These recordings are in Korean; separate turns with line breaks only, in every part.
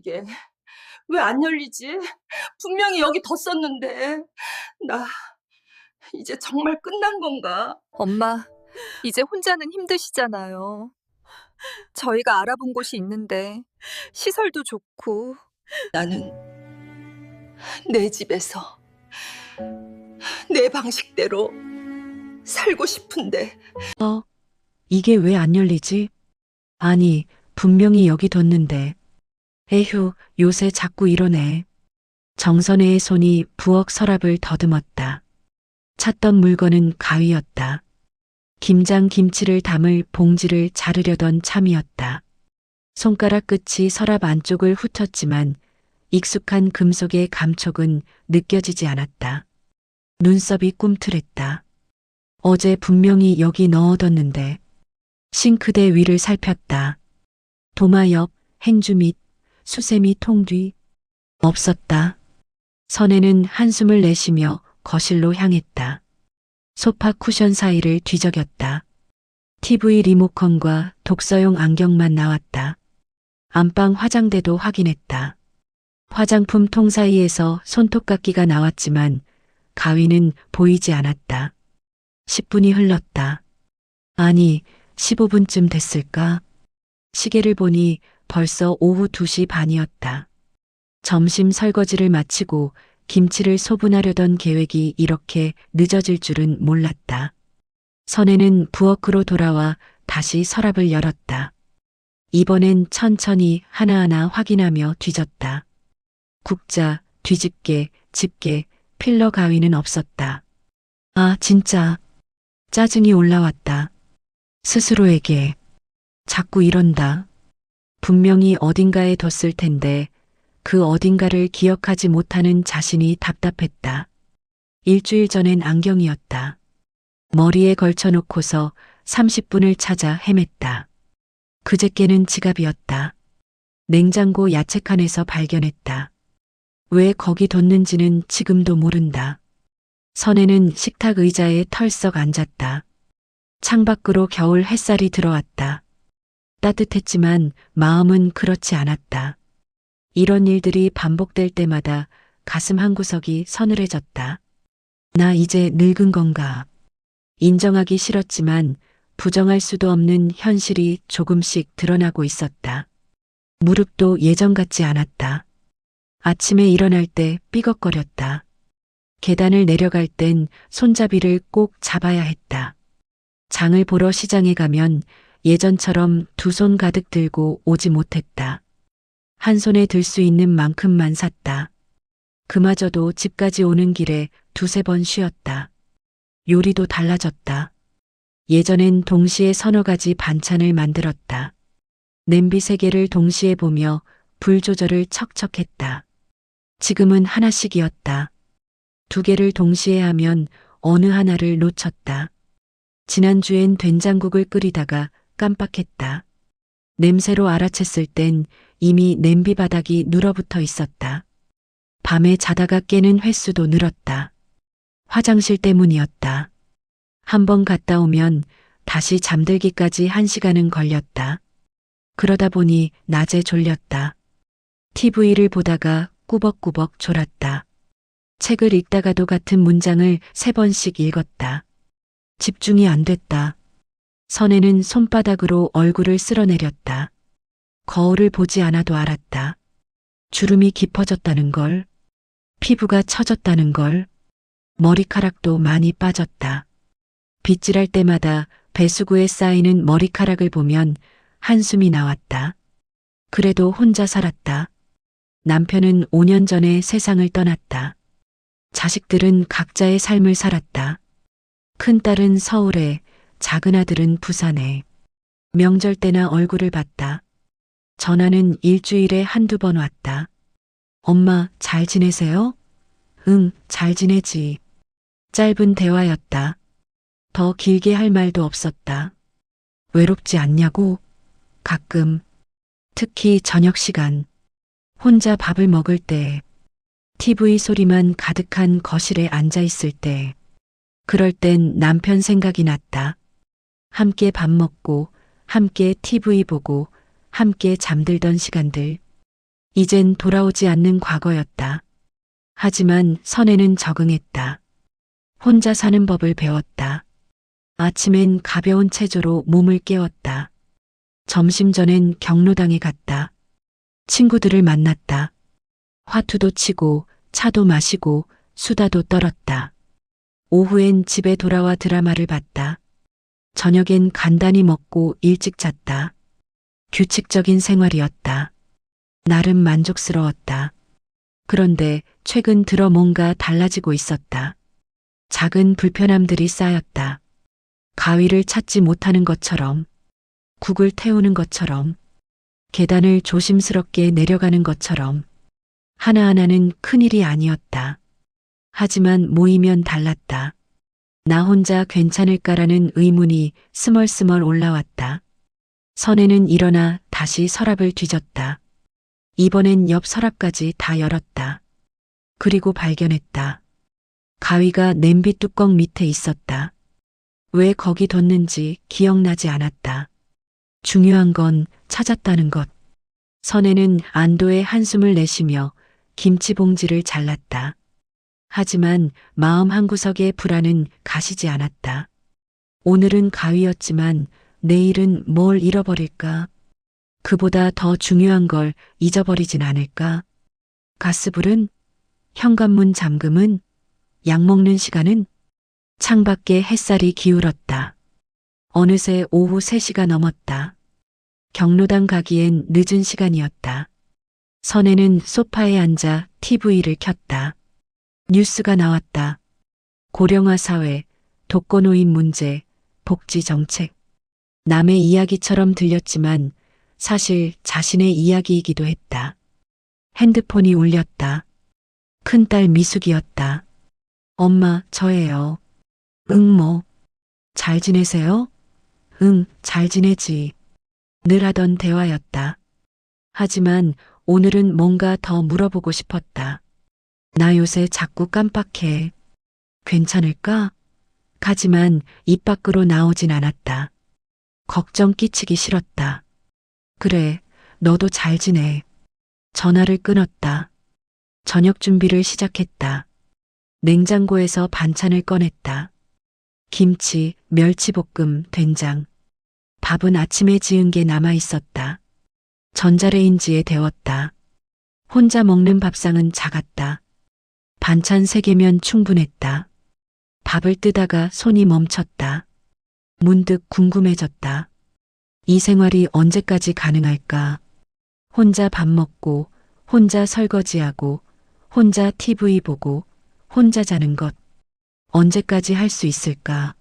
이게? 왜 안 열리지? 분명히 여기 뒀었는데. 나 이제 정말 끝난 건가?
엄마, 이제 혼자는 힘드시잖아요. 저희가 알아본 곳이 있는데 시설도 좋고.
나는 내 집에서 내 방식대로 살고 싶은데.
이게 왜 안 열리지? 아니, 분명히 여기 뒀는데. 에휴, 요새 자꾸 이러네. 정선혜의 손이 부엌 서랍을 더듬었다. 찾던 물건은 가위였다. 김장 김치를 담을 봉지를 자르려던 참이었다. 손가락 끝이 서랍 안쪽을 훑었지만 익숙한 금속의 감촉은 느껴지지 않았다. 눈썹이 꿈틀했다. 어제 분명히 여기 넣어뒀는데. 싱크대 위를 살폈다. 도마 옆, 행주 밑, 수세미 통 뒤. 없었다. 선혜는 한숨을 내쉬며 거실로 향했다. 소파 쿠션 사이를 뒤적였다. TV 리모컨과 독서용 안경만 나왔다. 안방 화장대도 확인했다. 화장품 통 사이에서 손톱깎이가 나왔지만 가위는 보이지 않았다. 10분이 흘렀다. 아니, 15분쯤 됐을까? 시계를 보니 벌써 오후 2시 반이었다. 점심 설거지를 마치고 김치를 소분하려던 계획이 이렇게 늦어질 줄은 몰랐다. 선혜는 부엌으로 돌아와 다시 서랍을 열었다. 이번엔 천천히 하나하나 확인하며 뒤졌다. 국자, 뒤집개, 집게, 필러 가위는 없었다. 아, 진짜. 짜증이 올라왔다. 스스로에게. 자꾸 이런다. 분명히 어딘가에 뒀을 텐데 그 어딘가를 기억하지 못하는 자신이 답답했다. 일주일 전엔 안경이었다. 머리에 걸쳐놓고서 30분을 찾아 헤맸다. 그제께는 지갑이었다. 냉장고 야채칸에서 발견했다. 왜 거기 뒀는지는 지금도 모른다. 선혜는 식탁 의자에 털썩 앉았다. 창밖으로 겨울 햇살이 들어왔다. 따뜻했지만 마음은 그렇지 않았다. 이런 일들이 반복될 때마다 가슴 한구석이 서늘해졌다. 나 이제 늙은 건가? 인정하기 싫었지만 부정할 수도 없는 현실이 조금씩 드러나고 있었다. 무릎도 예전 같지 않았다. 아침에 일어날 때 삐걱거렸다. 계단을 내려갈 땐 손잡이를 꼭 잡아야 했다. 장을 보러 시장에 가면 예전처럼 두 손 가득 들고 오지 못했다. 한 손에 들 수 있는 만큼만 샀다. 그마저도 집까지 오는 길에 두세 번 쉬었다. 요리도 달라졌다. 예전엔 동시에 서너 가지 반찬을 만들었다. 냄비 세 개를 동시에 보며 불 조절을 척척했다. 지금은 하나씩이었다. 두 개를 동시에 하면 어느 하나를 놓쳤다. 지난주엔 된장국을 끓이다가 깜빡했다. 냄새로 알아챘을 땐 이미 냄비 바닥이 눌어붙어 있었다. 밤에 자다가 깨는 횟수도 늘었다. 화장실 때문이었다. 한 번 갔다 오면 다시 잠들기까지 1시간은 걸렸다. 그러다 보니 낮에 졸렸다. TV를 보다가 꾸벅꾸벅 졸았다. 책을 읽다가도 같은 문장을 3번씩 읽었다. 집중이 안 됐다. 선혜는 손바닥으로 얼굴을 쓸어내렸다. 거울을 보지 않아도 알았다. 주름이 깊어졌다는 걸, 피부가 처졌다는 걸, 머리카락도 많이 빠졌다. 빗질할 때마다 배수구에 쌓이는 머리카락을 보면 한숨이 나왔다. 그래도 혼자 살았다. 남편은 5년 전에 세상을 떠났다. 자식들은 각자의 삶을 살았다. 큰딸은 서울에, 작은 아들은 부산에. 명절 때나 얼굴을 봤다. 전화는 일주일에 한두 번 왔다. 엄마, 잘 지내세요? 응, 잘 지내지. 짧은 대화였다. 더 길게 할 말도 없었다. 외롭지 않냐고? 가끔. 특히 저녁 시간. 혼자 밥을 먹을 때. TV 소리만 가득한 거실에 앉아 있을 때. 그럴 땐 남편 생각이 났다. 함께 밥 먹고, 함께 TV 보고, 함께 잠들던 시간들. 이젠 돌아오지 않는 과거였다. 하지만 선혜는 적응했다. 혼자 사는 법을 배웠다. 아침엔 가벼운 체조로 몸을 깨웠다. 점심 전엔 경로당에 갔다. 친구들을 만났다. 화투도 치고 차도 마시고 수다도 떨었다. 오후엔 집에 돌아와 드라마를 봤다. 저녁엔 간단히 먹고 일찍 잤다. 규칙적인 생활이었다. 나름 만족스러웠다. 그런데 최근 들어 뭔가 달라지고 있었다. 작은 불편함들이 쌓였다. 가위를 찾지 못하는 것처럼, 국을 태우는 것처럼, 계단을 조심스럽게 내려가는 것처럼, 하나하나는 큰일이 아니었다. 하지만 모이면 달랐다. 나 혼자 괜찮을까라는 의문이 스멀스멀 올라왔다. 선혜는 일어나 다시 서랍을 뒤졌다. 이번엔 옆 서랍까지 다 열었다. 그리고 발견했다. 가위가 냄비 뚜껑 밑에 있었다. 왜 거기 뒀는지 기억나지 않았다. 중요한 건 찾았다는 것. 선혜는 안도의 한숨을 내쉬며 김치 봉지를 잘랐다. 하지만 마음 한구석의 불안은 가시지 않았다. 오늘은 가위였지만 내일은 뭘 잃어버릴까? 그보다 더 중요한 걸 잊어버리진 않을까? 가스불은? 현관문 잠금은? 약 먹는 시간은? 창밖에 햇살이 기울었다. 어느새 오후 3시가 넘었다. 경로당 가기엔 늦은 시간이었다. 선혜는 소파에 앉아 TV를 켰다. 뉴스가 나왔다. 고령화 사회, 독거노인 문제, 복지 정책. 남의 이야기처럼 들렸지만 사실 자신의 이야기이기도 했다. 핸드폰이 울렸다. 큰딸 미숙이었다. 엄마, 저예요. 응, 뭐. 잘 지내세요? 응, 잘 지내지. 늘 하던 대화였다. 하지만 오늘은 뭔가 더 물어보고 싶었다. 나 요새 자꾸 깜빡해. 괜찮을까? 하지만 입 밖으로 나오진 않았다. 걱정 끼치기 싫었다. 그래, 너도 잘 지내. 전화를 끊었다. 저녁 준비를 시작했다. 냉장고에서 반찬을 꺼냈다. 김치, 멸치볶음, 된장. 밥은 아침에 지은 게 남아 있었다. 전자레인지에 데웠다. 혼자 먹는 밥상은 작았다. 반찬 3개면 충분했다. 밥을 뜨다가 손이 멈췄다. 문득 궁금해졌다. 이 생활이 언제까지 가능할까? 혼자 밥 먹고, 혼자 설거지하고, 혼자 TV 보고, 혼자 자는 것. 언제까지 할 수 있을까?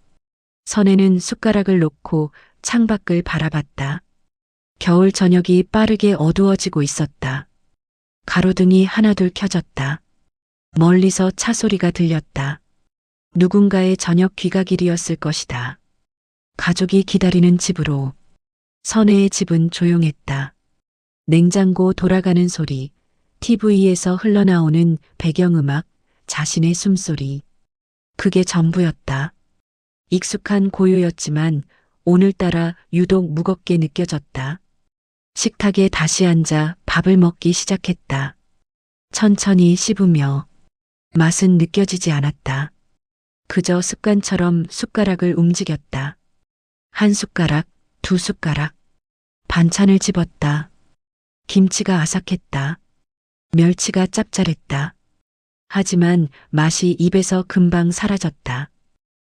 선혜는 숟가락을 놓고 창밖을 바라봤다. 겨울 저녁이 빠르게 어두워지고 있었다. 가로등이 하나둘 켜졌다. 멀리서 차 소리가 들렸다. 누군가의 저녁 귀가길이었을 것이다. 가족이 기다리는 집으로. 선혜의 집은 조용했다. 냉장고 돌아가는 소리, TV에서 흘러나오는 배경음악, 자신의 숨소리. 그게 전부였다. 익숙한 고요였지만 오늘따라 유독 무겁게 느껴졌다. 식탁에 다시 앉아 밥을 먹기 시작했다. 천천히 씹으며 맛은 느껴지지 않았다. 그저 습관처럼 숟가락을 움직였다. 한 숟가락, 2숟가락. 반찬을 집었다. 김치가 아삭했다. 멸치가 짭짤했다. 하지만 맛이 입에서 금방 사라졌다.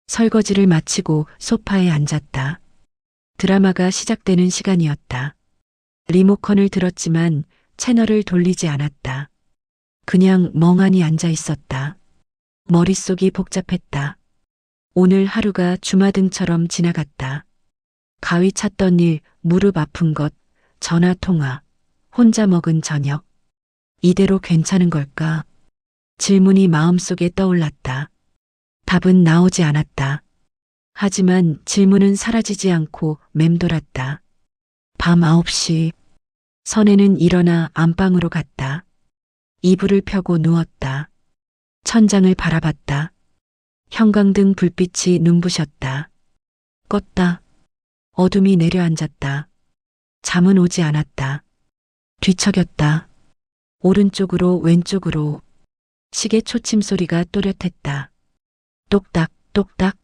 설거지를 마치고 소파에 앉았다. 드라마가 시작되는 시간이었다. 리모컨을 들었지만 채널을 돌리지 않았다. 그냥 멍하니 앉아 있었다. 머릿속이 복잡했다. 오늘 하루가 주마등처럼 지나갔다. 가위 찾던 일, 무릎 아픈 것, 전화 통화, 혼자 먹은 저녁. 이대로 괜찮은 걸까? 질문이 마음속에 떠올랐다. 답은 나오지 않았다. 하지만 질문은 사라지지 않고 맴돌았다. 밤 9시. 선혜는 일어나 안방으로 갔다. 이불을 펴고 누웠다. 천장을 바라봤다. 형광등 불빛이 눈부셨다. 껐다. 어둠이 내려앉았다. 잠은 오지 않았다. 뒤척였다. 오른쪽으로 왼쪽으로 시계 초침 소리가 또렷했다. 똑딱 똑딱.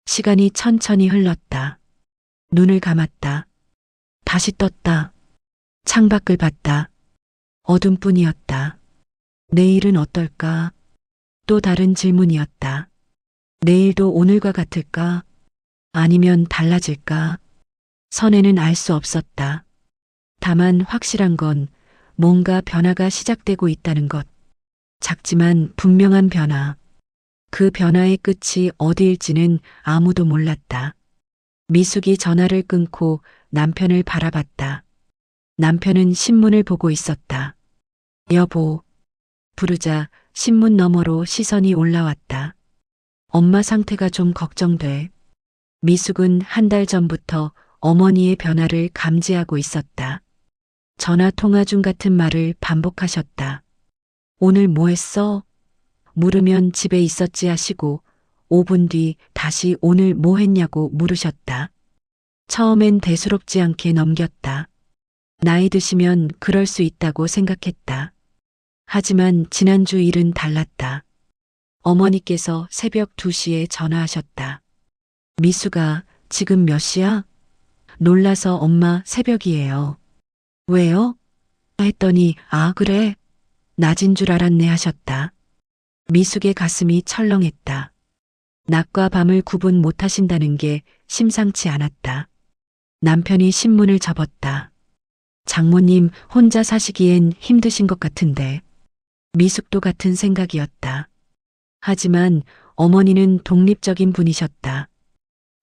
시간이 천천히 흘렀다. 눈을 감았다. 다시 떴다. 창밖을 봤다. 어둠뿐이었다. 내일은 어떨까? 또 다른 질문이었다. 내일도 오늘과 같을까? 아니면 달라질까? 선혜는 알 수 없었다. 다만 확실한 건 뭔가 변화가 시작되고 있다는 것. 작지만 분명한 변화. 그 변화의 끝이 어디일지는 아무도 몰랐다. 미숙이 전화를 끊고 남편을 바라봤다. 남편은 신문을 보고 있었다. 여보. 부르자 신문 너머로 시선이 올라왔다. 엄마 상태가 좀 걱정돼. 미숙은 한 달 전부터 어머니의 변화를 감지하고 있었다. 전화 통화 중 같은 말을 반복하셨다. 오늘 뭐 했어? 물으면 집에 있었지 하시고 5분 뒤 다시 오늘 뭐 했냐고 물으셨다. 처음엔 대수롭지 않게 넘겼다. 나이 드시면 그럴 수 있다고 생각했다. 하지만 지난주 일은 달랐다. 어머니께서 새벽 2시에 전화하셨다. 미수가 지금 몇 시야? 놀라서 엄마 새벽이에요. 왜요? 했더니 아 그래? 낮인 줄 알았네 하셨다. 미숙의 가슴이 철렁했다. 낮과 밤을 구분 못하신다는 게 심상치 않았다. 남편이 신문을 접었다. 장모님 혼자 사시기엔 힘드신 것 같은데. 미숙도 같은 생각이었다. 하지만 어머니는 독립적인 분이셨다.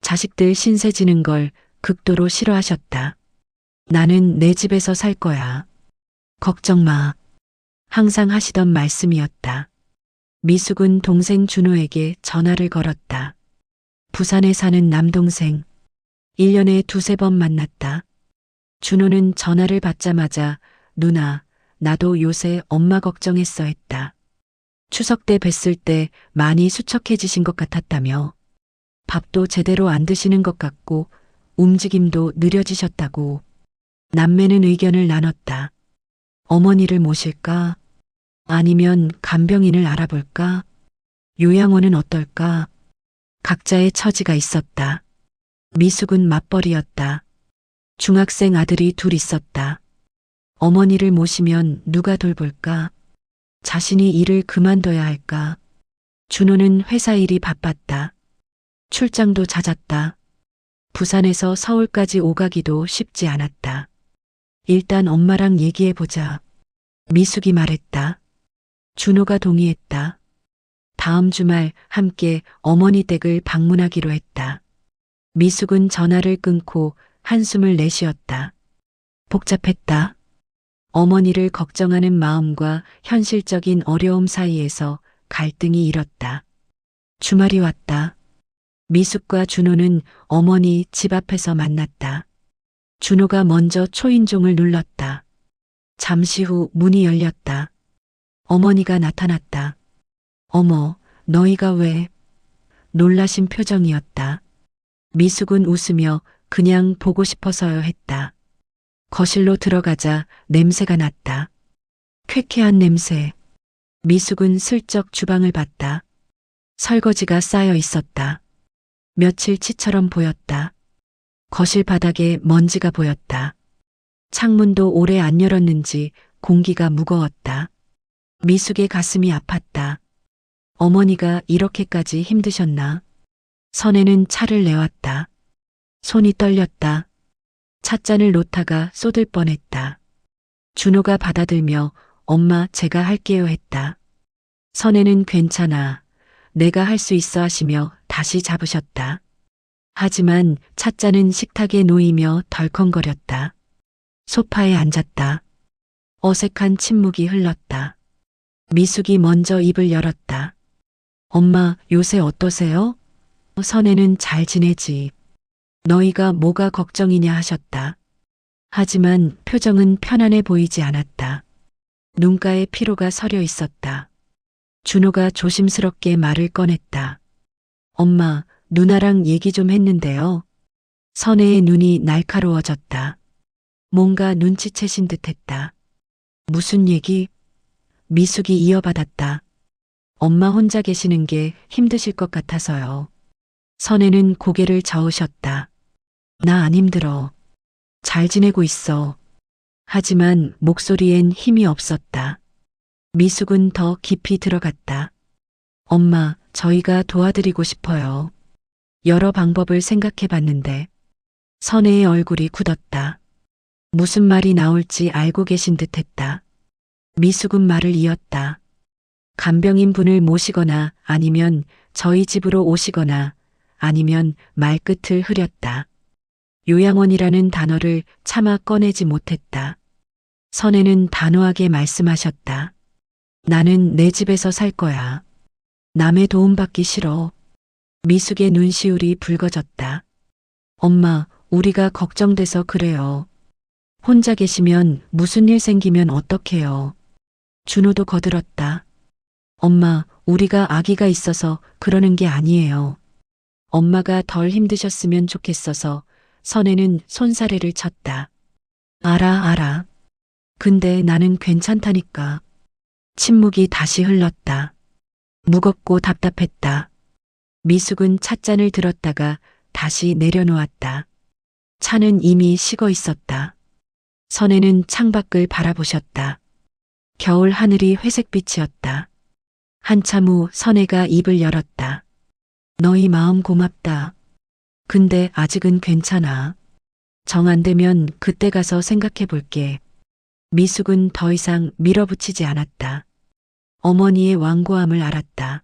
자식들 신세 지는 걸 극도로 싫어하셨다. 나는 내 집에서 살 거야. 걱정 마. 항상 하시던 말씀이었다. 미숙은 동생 준호에게 전화를 걸었다. 부산에 사는 남동생. 1년에 2~3번 만났다. 준호는 전화를 받자마자 누나, 나도 요새 엄마 걱정했어 했다. 추석 때 뵀을 때 많이 수척해지신 것 같았다며. 밥도 제대로 안 드시는 것 같고 움직임도 느려지셨다고. 남매는 의견을 나눴다. 어머니를 모실까? 아니면 간병인을 알아볼까? 요양원은 어떨까? 각자의 처지가 있었다. 미숙은 맞벌이였다. 중학생 아들이 둘 있었다. 어머니를 모시면 누가 돌볼까? 자신이 일을 그만둬야 할까? 준호는 회사 일이 바빴다. 출장도 잦았다. 부산에서 서울까지 오가기도 쉽지 않았다. 일단 엄마랑 얘기해보자. 미숙이 말했다. 준호가 동의했다. 다음 주말 함께 어머니 댁을 방문하기로 했다. 미숙은 전화를 끊고 한숨을 내쉬었다. 복잡했다. 어머니를 걱정하는 마음과 현실적인 어려움 사이에서 갈등이 일었다. 주말이 왔다. 미숙과 준호는 어머니 집 앞에서 만났다. 준호가 먼저 초인종을 눌렀다. 잠시 후 문이 열렸다. 어머니가 나타났다. 어머, 너희가 왜? 놀라신 표정이었다. 미숙은 웃으며 그냥 보고 싶어서요 했다. 거실로 들어가자 냄새가 났다. 쾌쾌한 냄새. 미숙은 슬쩍 주방을 봤다. 설거지가 쌓여 있었다. 며칠 치처럼 보였다. 거실 바닥에 먼지가 보였다. 창문도 오래 안 열었는지 공기가 무거웠다. 미숙의 가슴이 아팠다. 어머니가 이렇게까지 힘드셨나? 선혜는 차를 내왔다. 손이 떨렸다. 찻잔을 놓다가 쏟을 뻔했다. 준호가 받아들며 엄마 제가 할게요 했다. 선혜는 괜찮아. 내가 할 수 있어 하시며 다시 잡으셨다. 하지만 찻잔은 식탁에 놓이며 덜컹거렸다. 소파에 앉았다. 어색한 침묵이 흘렀다. 미숙이 먼저 입을 열었다. 엄마 요새 어떠세요? 선혜는 잘 지내지. 너희가 뭐가 걱정이냐 하셨다. 하지만 표정은 편안해 보이지 않았다. 눈가에 피로가 서려 있었다. 준호가 조심스럽게 말을 꺼냈다. 엄마, 누나랑 얘기 좀 했는데요. 선혜의 눈이 날카로워졌다. 뭔가 눈치채신 듯했다. 무슨 얘기? 미숙이 이어받았다. 엄마 혼자 계시는 게 힘드실 것 같아서요. 선혜는 고개를 저으셨다. 나 안 힘들어. 잘 지내고 있어. 하지만 목소리엔 힘이 없었다. 미숙은 더 깊이 들어갔다. 엄마, 저희가 도와드리고 싶어요. 여러 방법을 생각해 봤는데. 선혜의 얼굴이 굳었다. 무슨 말이 나올지 알고 계신 듯 했다. 미숙은 말을 이었다. 간병인 분을 모시거나 아니면 저희 집으로 오시거나 아니면 말끝을 흐렸다. 요양원이라는 단어를 차마 꺼내지 못했다. 선혜는 단호하게 말씀하셨다. 나는 내 집에서 살 거야. 남의 도움받기 싫어. 미숙의 눈시울이 붉어졌다. 엄마, 우리가 걱정돼서 그래요. 혼자 계시면 무슨 일 생기면 어떡해요. 준호도 거들었다. 엄마, 우리가 아기가 있어서 그러는 게 아니에요. 엄마가 덜 힘드셨으면 좋겠어서 선혜는 손사래를 쳤다. 알아. 근데 나는 괜찮다니까. 침묵이 다시 흘렀다. 무겁고 답답했다. 미숙은 찻잔을 들었다가 다시 내려놓았다. 차는 이미 식어 있었다. 선혜는 창밖을 바라보셨다. 겨울 하늘이 회색빛이었다. 한참 후 선혜가 입을 열었다. 너희 마음 고맙다. 근데 아직은 괜찮아. 정 안 되면 그때 가서 생각해 볼게. 미숙은 더 이상 밀어붙이지 않았다. 어머니의 완고함을 알았다.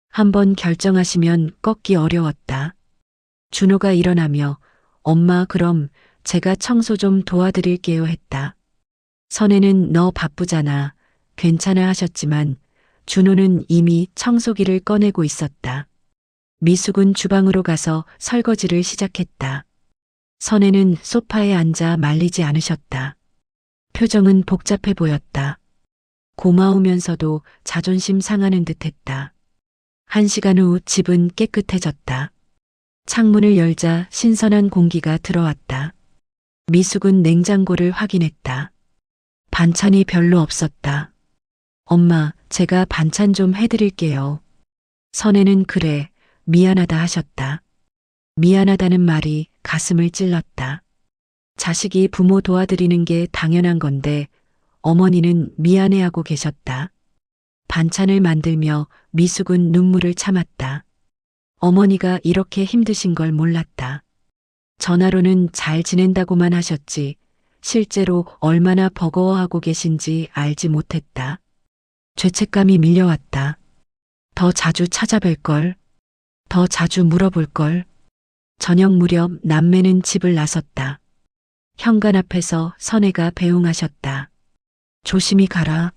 한번 결정하시면 꺾기 어려웠다. 준호가 일어나며 엄마 그럼 제가 청소 좀 도와드릴게요 했다. 선혜는 너 바쁘잖아. 괜찮아 하셨지만 준호는 이미 청소기를 꺼내고 있었다. 미숙은 주방으로 가서 설거지를 시작했다. 선혜는 소파에 앉아 말리지 않으셨다. 표정은 복잡해 보였다. 고마우면서도 자존심 상하는 듯했다. 1시간 후 집은 깨끗해졌다. 창문을 열자 신선한 공기가 들어왔다. 미숙은 냉장고를 확인했다. 반찬이 별로 없었다. 엄마, 제가 반찬 좀 해드릴게요. 선혜는 그래, 미안하다 하셨다. 미안하다는 말이 가슴을 찔렀다. 자식이 부모 도와드리는 게 당연한 건데 어머니는 미안해하고 계셨다. 반찬을 만들며 미숙은 눈물을 참았다. 어머니가 이렇게 힘드신 걸 몰랐다. 전화로는 잘 지낸다고만 하셨지 실제로 얼마나 버거워하고 계신지 알지 못했다. 죄책감이 밀려왔다. 더 자주 찾아뵐 걸. 더 자주 물어볼 걸. 저녁 무렵 남매는 집을 나섰다. 현관 앞에서 선혜가 배웅하셨다. 조심히 가라.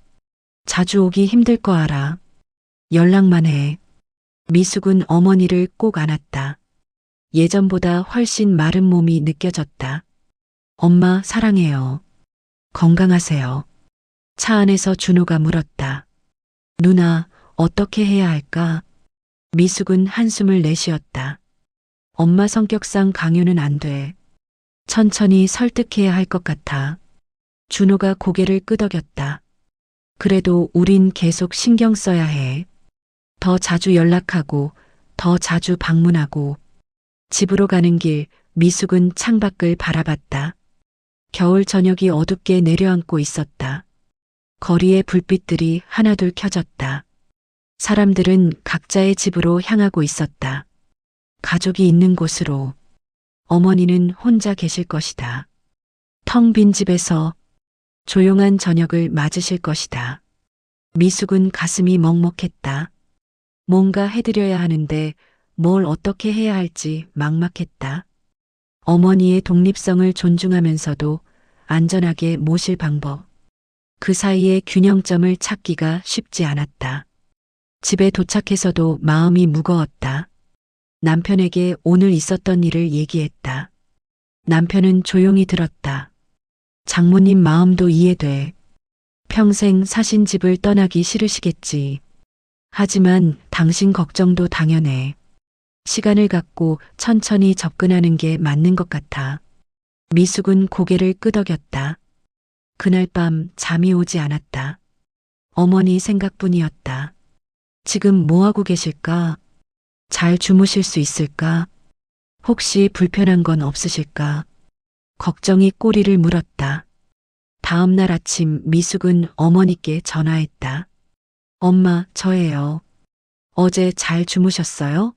자주 오기 힘들 거 알아. 연락만 해. 미숙은 어머니를 꼭 안았다. 예전보다 훨씬 마른 몸이 느껴졌다. 엄마 사랑해요. 건강하세요. 차 안에서 준호가 물었다. 누나, 어떻게 해야 할까? 미숙은 한숨을 내쉬었다. 엄마 성격상 강요는 안 돼. 천천히 설득해야 할 것 같아. 준호가 고개를 끄덕였다. 그래도 우린 계속 신경 써야 해. 더 자주 연락하고, 더 자주 방문하고. 집으로 가는 길, 미숙은 창밖을 바라봤다. 겨울 저녁이 어둡게 내려앉고 있었다. 거리의 불빛들이 하나둘 켜졌다. 사람들은 각자의 집으로 향하고 있었다. 가족이 있는 곳으로. 어머니는 혼자 계실 것이다. 텅 빈 집에서 조용한 저녁을 맞으실 것이다. 미숙은 가슴이 먹먹했다. 뭔가 해드려야 하는데 뭘 어떻게 해야 할지 막막했다. 어머니의 독립성을 존중하면서도 안전하게 모실 방법. 그 사이에 균형점을 찾기가 쉽지 않았다. 집에 도착해서도 마음이 무거웠다. 남편에게 오늘 있었던 일을 얘기했다. 남편은 조용히 들었다. 장모님 마음도 이해돼. 평생 사신 집을 떠나기 싫으시겠지. 하지만 당신 걱정도 당연해. 시간을 갖고 천천히 접근하는 게 맞는 것 같아. 미숙은 고개를 끄덕였다. 그날 밤 잠이 오지 않았다. 어머니 생각뿐이었다. 지금 뭐하고 계실까? 잘 주무실 수 있을까? 혹시 불편한 건 없으실까? 걱정이 꼬리를 물었다. 다음 날 아침 미숙은 어머니께 전화했다. 엄마, 저예요. 어제 잘 주무셨어요?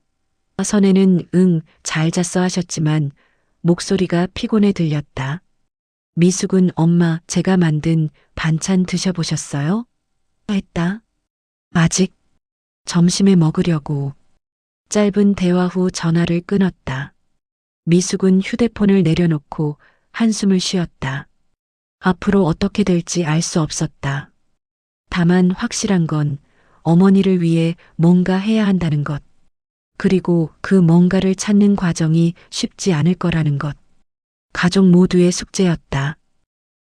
선혜는 응, 잘 잤어 하셨지만 목소리가 피곤해 들렸다. 미숙은 엄마, 제가 만든 반찬 드셔보셨어요? 했다. 아직 점심에 먹으려고. 짧은 대화 후 전화를 끊었다. 미숙은 휴대폰을 내려놓고 한숨을 쉬었다. 앞으로 어떻게 될지 알 수 없었다. 다만 확실한 건 어머니를 위해 뭔가 해야 한다는 것. 그리고 그 뭔가를 찾는 과정이 쉽지 않을 거라는 것. 가족 모두의 숙제였다.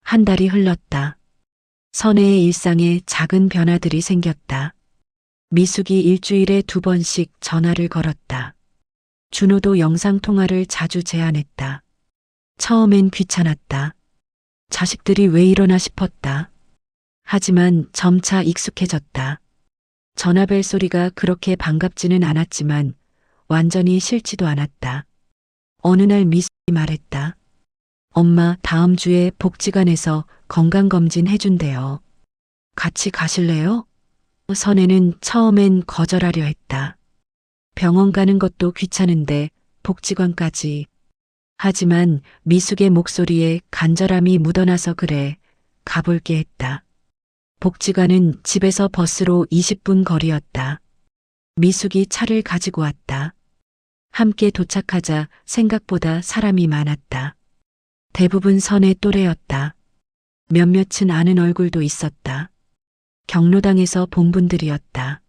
한 달이 흘렀다. 선혜의 일상에 작은 변화들이 생겼다. 미숙이 일주일에 2번씩 전화를 걸었다. 준호도 영상통화를 자주 제안했다. 처음엔 귀찮았다. 자식들이 왜 이러나 싶었다. 하지만 점차 익숙해졌다. 전화벨 소리가 그렇게 반갑지는 않았지만 완전히 싫지도 않았다. 어느 날 미숙이 말했다. 엄마, 다음 주에 복지관에서 건강검진 해준대요. 같이 가실래요? 선혜는 처음엔 거절하려 했다. 병원 가는 것도 귀찮은데 복지관까지. 하지만 미숙의 목소리에 간절함이 묻어나서 그래, 가볼게 했다. 복지관은 집에서 버스로 20분 거리였다. 미숙이 차를 가지고 왔다. 함께 도착하자 생각보다 사람이 많았다. 대부분 선의 또래였다. 몇몇은 아는 얼굴도 있었다. 경로당에서 본 분들이었다.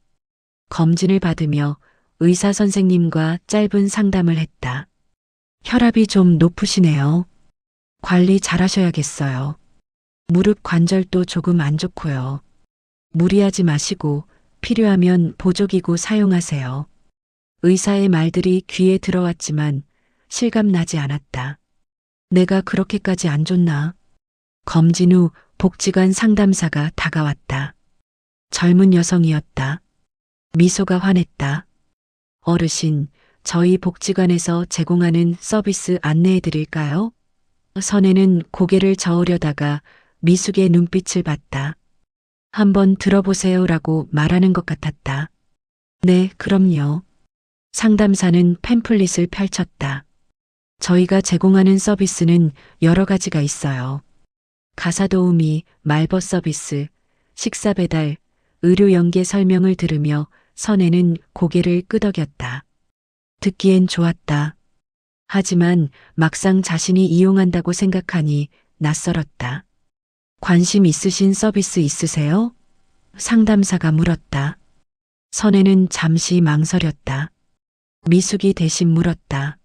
검진을 받으며 의사 선생님과 짧은 상담을 했다. 혈압이 좀 높으시네요. 관리 잘하셔야겠어요. 무릎 관절도 조금 안 좋고요. 무리하지 마시고 필요하면 보조기구 사용하세요. 의사의 말들이 귀에 들어왔지만 실감 나지 않았다. 내가 그렇게까지 안 좋나? 검진 후 복지관 상담사가 다가왔다. 젊은 여성이었다. 미소가 환했다. 어르신, 저희 복지관에서 제공하는 서비스 안내해 드릴까요? 선혜는 고개를 저으려다가 미숙의 눈빛을 봤다. 한번 들어보세요라고 말하는 것 같았다. 네, 그럼요. 상담사는 팸플릿을 펼쳤다. 저희가 제공하는 서비스는 여러 가지가 있어요. 가사 도우미, 말벗 서비스, 식사 배달, 의료 연계 설명을 들으며 선혜는 고개를 끄덕였다. 듣기엔 좋았다. 하지만 막상 자신이 이용한다고 생각하니 낯설었다. 관심 있으신 서비스 있으세요? 상담사가 물었다. 선혜는 잠시 망설였다. 미숙이 대신 물었다.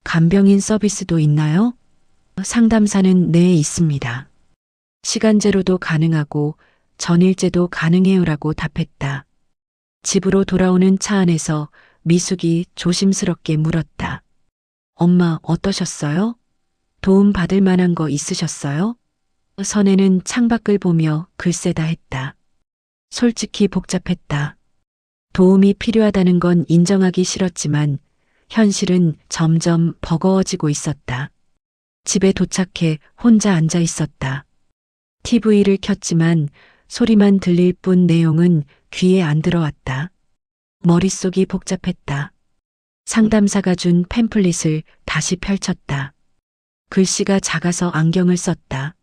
간병인 서비스도 있나요? 상담사는 네, 있습니다. 시간제로도 가능하고 전일제도 가능해요라고 답했다. 집으로 돌아오는 차 안에서 미숙이 조심스럽게 물었다. 엄마, 어떠셨어요? 도움 받을 만한 거 있으셨어요? 선혜는 창밖을 보며 글쎄다 했다. 솔직히 복잡했다. 도움이 필요하다는 건 인정하기 싫었지만 현실은 점점 버거워지고 있었다. 집에 도착해 혼자 앉아 있었다. TV를 켰지만 소리만 들릴 뿐 내용은 귀에 안 들어왔다. 머릿속이 복잡했다. 상담사가 준 팸플릿을 다시 펼쳤다. 글씨가 작아서 안경을 썼다.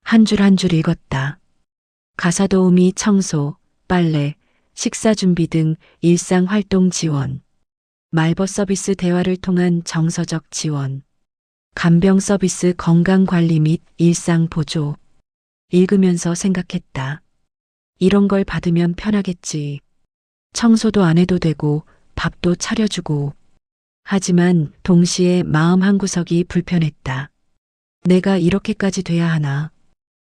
한 줄 한 줄 읽었다. 가사 도우미 청소, 빨래, 식사 준비 등 일상 활동 지원. 말벗 서비스 대화를 통한 정서적 지원. 간병 서비스 건강 관리 및 일상 보조. 읽으면서 생각했다. 이런 걸 받으면 편하겠지. 청소도 안 해도 되고 밥도 차려주고. 하지만 동시에 마음 한구석이 불편했다. 내가 이렇게까지 돼야 하나.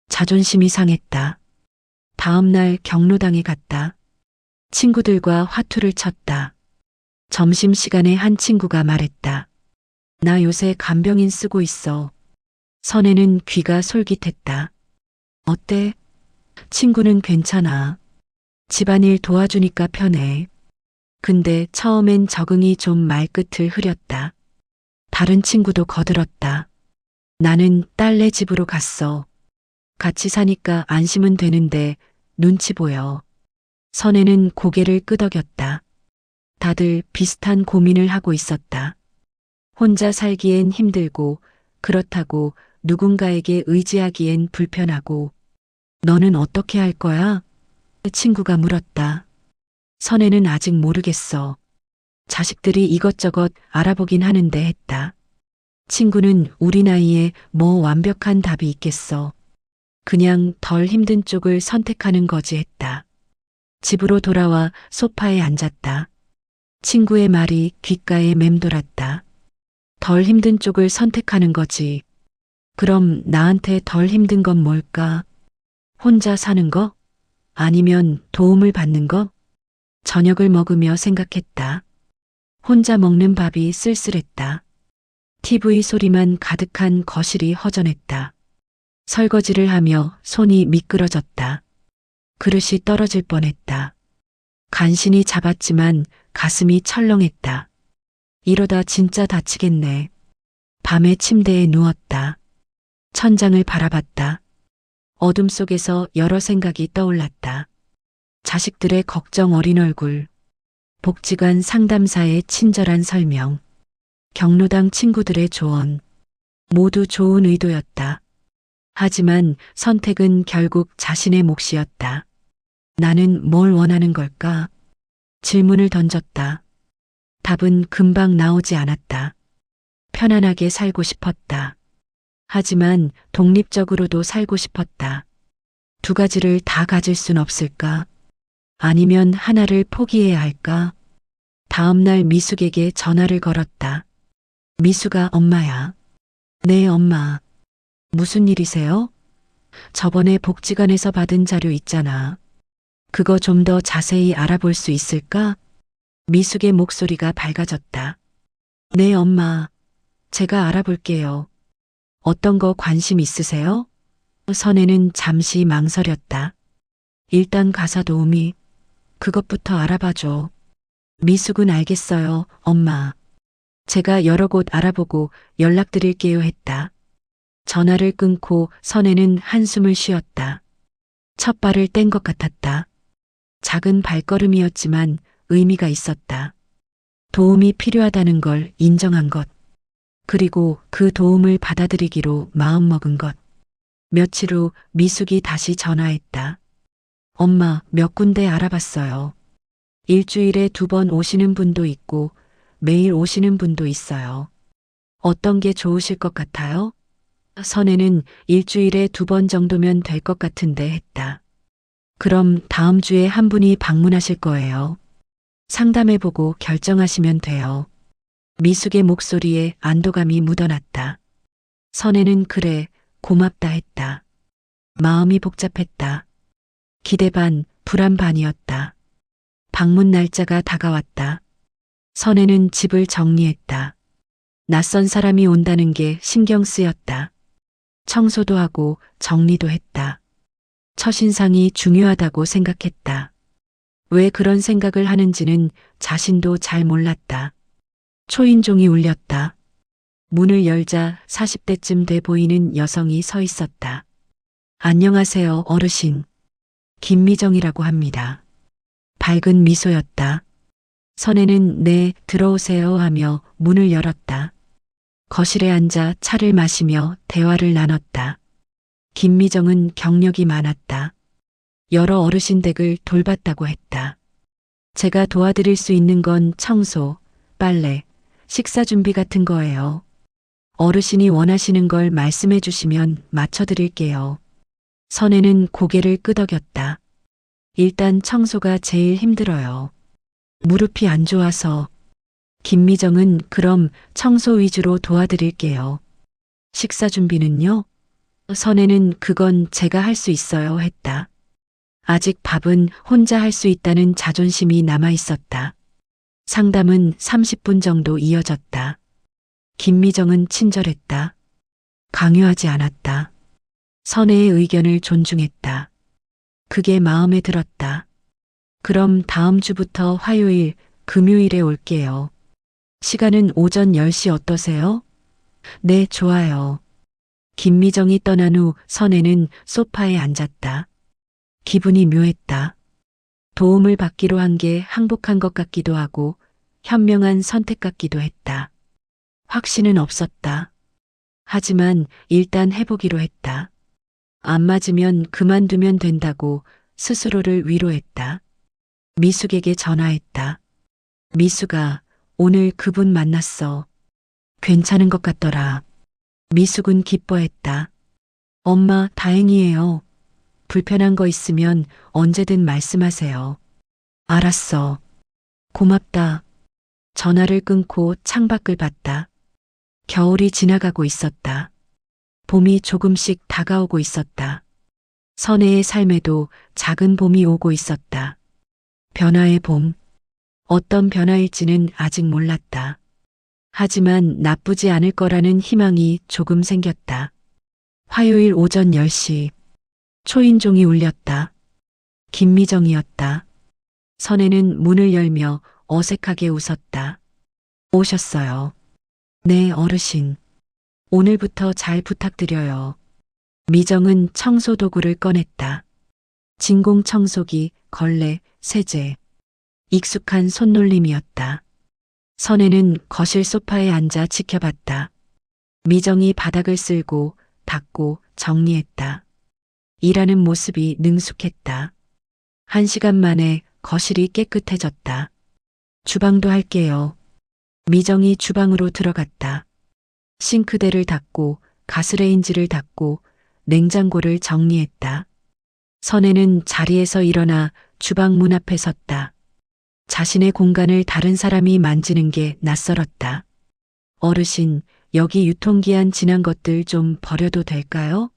자존심이 상했다. 다음 날 경로당에 갔다. 친구들과 화투를 쳤다. 점심시간에 한 친구가 말했다. 나 요새 간병인 쓰고 있어. 선혜는 귀가 솔깃했다. 어때? 친구는 괜찮아. 집안일 도와주니까 편해. 근데 처음엔 적응이 좀 말끝을 흐렸다. 다른 친구도 거들었다. 나는 딸네 집으로 갔어. 같이 사니까 안심은 되는데 눈치 보여. 선혜는 고개를 끄덕였다. 다들 비슷한 고민을 하고 있었다. 혼자 살기엔 힘들고 그렇다고 누군가에게 의지하기엔 불편하고 너는 어떻게 할 거야? 친구가 물었다. 선혜는 아직 모르겠어. 자식들이 이것저것 알아보긴 하는데 했다. 친구는 우리 나이에 뭐 완벽한 답이 있겠어. 그냥 덜 힘든 쪽을 선택하는 거지 했다. 집으로 돌아와 소파에 앉았다. 친구의 말이 귓가에 맴돌았다. 덜 힘든 쪽을 선택하는 거지. 그럼 나한테 덜 힘든 건 뭘까? 혼자 사는 거? 아니면 도움을 받는 거? 저녁을 먹으며 생각했다. 혼자 먹는 밥이 쓸쓸했다. TV 소리만 가득한 거실이 허전했다. 설거지를 하며 손이 미끄러졌다. 그릇이 떨어질 뻔했다. 간신히 잡았지만 가슴이 철렁했다. 이러다 진짜 다치겠네. 밤에 침대에 누웠다. 천장을 바라봤다. 어둠 속에서 여러 생각이 떠올랐다. 자식들의 걱정 어린 얼굴, 복지관 상담사의 친절한 설명, 경로당 친구들의 조언, 모두 좋은 의도였다. 하지만 선택은 결국 자신의 몫이었다. 나는 뭘 원하는 걸까? 질문을 던졌다. 답은 금방 나오지 않았다. 편안하게 살고 싶었다. 하지만 독립적으로도 살고 싶었다. 두 가지를 다 가질 순 없을까? 아니면 하나를 포기해야 할까? 다음 날 미숙에게 전화를 걸었다. 미숙아, 엄마야. 네, 엄마. 무슨 일이세요? 저번에 복지관에서 받은 자료 있잖아. 그거 좀 더 자세히 알아볼 수 있을까? 미숙의 목소리가 밝아졌다. 네, 엄마. 제가 알아볼게요. 어떤 거 관심 있으세요? 선혜는 잠시 망설였다. 일단 가사 도우미. 그것부터 알아봐줘. 미숙은 알겠어요, 엄마. 제가 여러 곳 알아보고 연락드릴게요 했다. 전화를 끊고 선혜는 한숨을 쉬었다. 첫 발을 뗀 것 같았다. 작은 발걸음이었지만 의미가 있었다. 도움이 필요하다는 걸 인정한 것. 그리고 그 도움을 받아들이기로 마음먹은 것. 며칠 후 미숙이 다시 전화했다. 엄마, 몇 군데 알아봤어요. 일주일에 2번 오시는 분도 있고 매일 오시는 분도 있어요. 어떤 게 좋으실 것 같아요? 선혜는 일주일에 2번 정도면 될 것 같은데 했다. 그럼 다음 주에 한 분이 방문하실 거예요. 상담해보고 결정하시면 돼요. 미숙의 목소리에 안도감이 묻어났다. 선혜는 그래, 고맙다 했다. 마음이 복잡했다. 기대 반, 불안 반이었다. 방문 날짜가 다가왔다. 선혜는 집을 정리했다. 낯선 사람이 온다는 게 신경 쓰였다. 청소도 하고 정리도 했다. 첫인상이 중요하다고 생각했다. 왜 그런 생각을 하는지는 자신도 잘 몰랐다. 초인종이 울렸다. 문을 열자 40대쯤 돼 보이는 여성이 서 있었다. 안녕하세요, 어르신. 김미정이라고 합니다. 밝은 미소였다. 선혜는 네, 들어오세요 하며 문을 열었다. 거실에 앉아 차를 마시며 대화를 나눴다. 김미정은 경력이 많았다. 여러 어르신 댁을 돌봤다고 했다. 제가 도와드릴 수 있는 건 청소, 빨래, 식사 준비 같은 거예요. 어르신이 원하시는 걸 말씀해 주시면 맞춰드릴게요. 선혜는 고개를 끄덕였다. 일단 청소가 제일 힘들어요. 무릎이 안 좋아서. 김미정은 그럼 청소 위주로 도와드릴게요. 식사 준비는요? 선혜는 그건 제가 할 수 있어요 했다. 아직 밥은 혼자 할 수 있다는 자존심이 남아 있었다. 상담은 30분 정도 이어졌다. 김미정은 친절했다. 강요하지 않았다. 선혜의 의견을 존중했다. 그게 마음에 들었다. 그럼 다음 주부터 화요일, 금요일에 올게요. 시간은 오전 10시 어떠세요? 네, 좋아요. 김미정이 떠난 후 선혜는 소파에 앉았다. 기분이 묘했다. 도움을 받기로 한 게 항복한 것 같기도 하고 현명한 선택 같기도 했다. 확신은 없었다. 하지만 일단 해보기로 했다. 안 맞으면 그만두면 된다고 스스로를 위로했다. 미숙에게 전화했다. 미숙아, 오늘 그분 만났어. 괜찮은 것 같더라. 미숙은 기뻐했다. 엄마, 다행이에요. 불편한 거 있으면 언제든 말씀하세요. 알았어. 고맙다. 전화를 끊고 창밖을 봤다. 겨울이 지나가고 있었다. 봄이 조금씩 다가오고 있었다. 선혜의 삶에도 작은 봄이 오고 있었다. 변화의 봄. 어떤 변화일지는 아직 몰랐다. 하지만 나쁘지 않을 거라는 희망이 조금 생겼다. 화요일 오전 10시. 초인종이 울렸다. 김미정이었다. 선혜는 문을 열며 어색하게 웃었다. 오셨어요. 네, 어르신. 오늘부터 잘 부탁드려요. 미정은 청소 도구를 꺼냈다. 진공 청소기, 걸레, 세제. 익숙한 손놀림이었다. 선혜는 거실 소파에 앉아 지켜봤다. 미정이 바닥을 쓸고 닦고 정리했다. 일하는 모습이 능숙했다. 1시간 만에 거실이 깨끗해졌다. 주방도 할게요. 미정이 주방으로 들어갔다. 싱크대를 닦고 가스레인지를 닦고 냉장고를 정리했다. 선혜는 자리에서 일어나 주방 문 앞에 섰다. 자신의 공간을 다른 사람이 만지는 게 낯설었다. 어르신, 여기 유통기한 지난 것들 좀 버려도 될까요?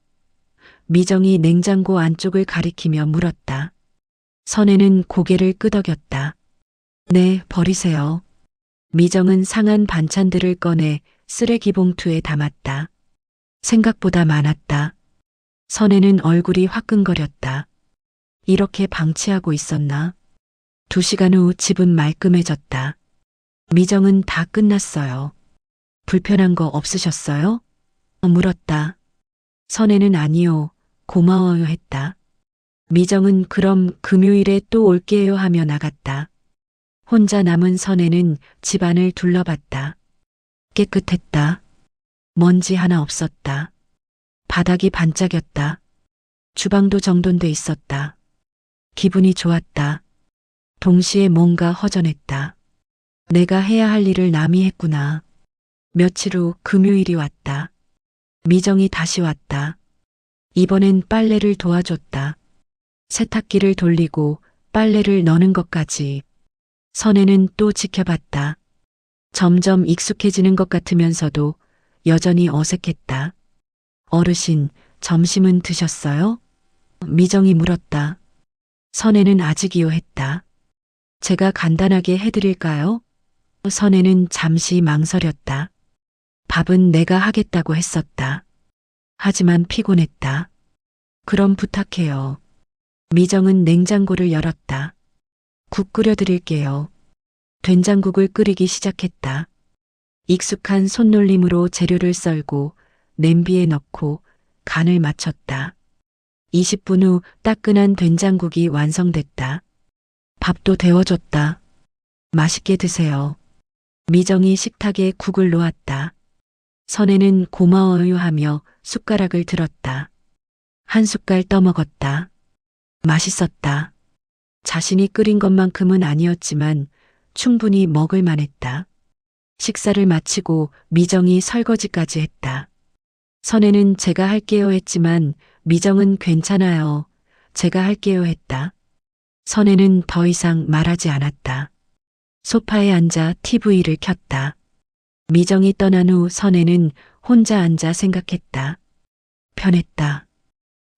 미정이 냉장고 안쪽을 가리키며 물었다. 선혜는 고개를 끄덕였다. 네, 버리세요. 미정은 상한 반찬들을 꺼내 쓰레기 봉투에 담았다. 생각보다 많았다. 선혜는 얼굴이 화끈거렸다. 이렇게 방치하고 있었나? 2시간 후 집은 말끔해졌다. 미정은 다 끝났어요. 불편한 거 없으셨어요? 물었다. 선혜는 아니요, 고마워요 했다. 미정은 그럼 금요일에 또 올게요 하며 나갔다. 혼자 남은 선혜는 집안을 둘러봤다. 깨끗했다. 먼지 하나 없었다. 바닥이 반짝였다. 주방도 정돈돼 있었다. 기분이 좋았다. 동시에 뭔가 허전했다. 내가 해야 할 일을 남이 했구나. 며칠 후 금요일이 왔다. 미정이 다시 왔다. 이번엔 빨래를 도와줬다. 세탁기를 돌리고 빨래를 넣는 것까지. 선혜는 또 지켜봤다. 점점 익숙해지는 것 같으면서도 여전히 어색했다. 어르신, 점심은 드셨어요? 미정이 물었다. 선혜는 아직이요 했다. 제가 간단하게 해드릴까요? 선혜는 잠시 망설였다. 밥은 내가 하겠다고 했었다. 하지만 피곤했다. 그럼 부탁해요. 미정은 냉장고를 열었다. 국 끓여드릴게요. 된장국을 끓이기 시작했다. 익숙한 손놀림으로 재료를 썰고 냄비에 넣고 간을 맞췄다. 20분 후 따끈한 된장국이 완성됐다. 밥도 데워줬다. 맛있게 드세요. 미정이 식탁에 국을 놓았다. 선혜는 고마워요 하며 숟가락을 들었다. 한 숟갈 떠먹었다. 맛있었다. 자신이 끓인 것만큼은 아니었지만 충분히 먹을 만했다. 식사를 마치고 미정이 설거지까지 했다. 선혜는 제가 할게요 했지만 미정은 괜찮아요. 제가 할게요 했다. 선혜는 더 이상 말하지 않았다. 소파에 앉아 TV를 켰다. 미정이 떠난 후 선혜는 혼자 앉아 생각했다. 편했다.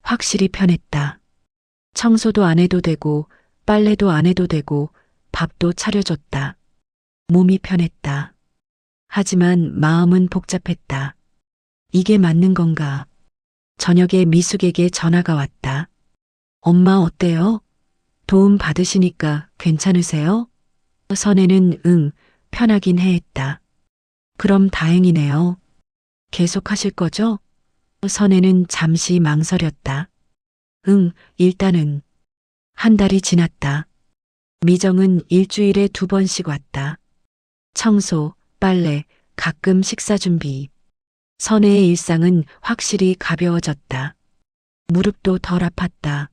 확실히 편했다. 청소도 안 해도 되고 빨래도 안 해도 되고 밥도 차려줬다. 몸이 편했다. 하지만 마음은 복잡했다. 이게 맞는 건가? 저녁에 미숙에게 전화가 왔다. 엄마 어때요? 도움 받으시니까 괜찮으세요? 선혜는 응, 편하긴 해 했다. 그럼 다행이네요. 계속 하실 거죠? 선혜는 잠시 망설였다. 응, 일단은. 한 달이 지났다. 미정은 일주일에 2번씩 왔다. 청소, 빨래, 가끔 식사 준비. 선혜의 일상은 확실히 가벼워졌다. 무릎도 덜 아팠다.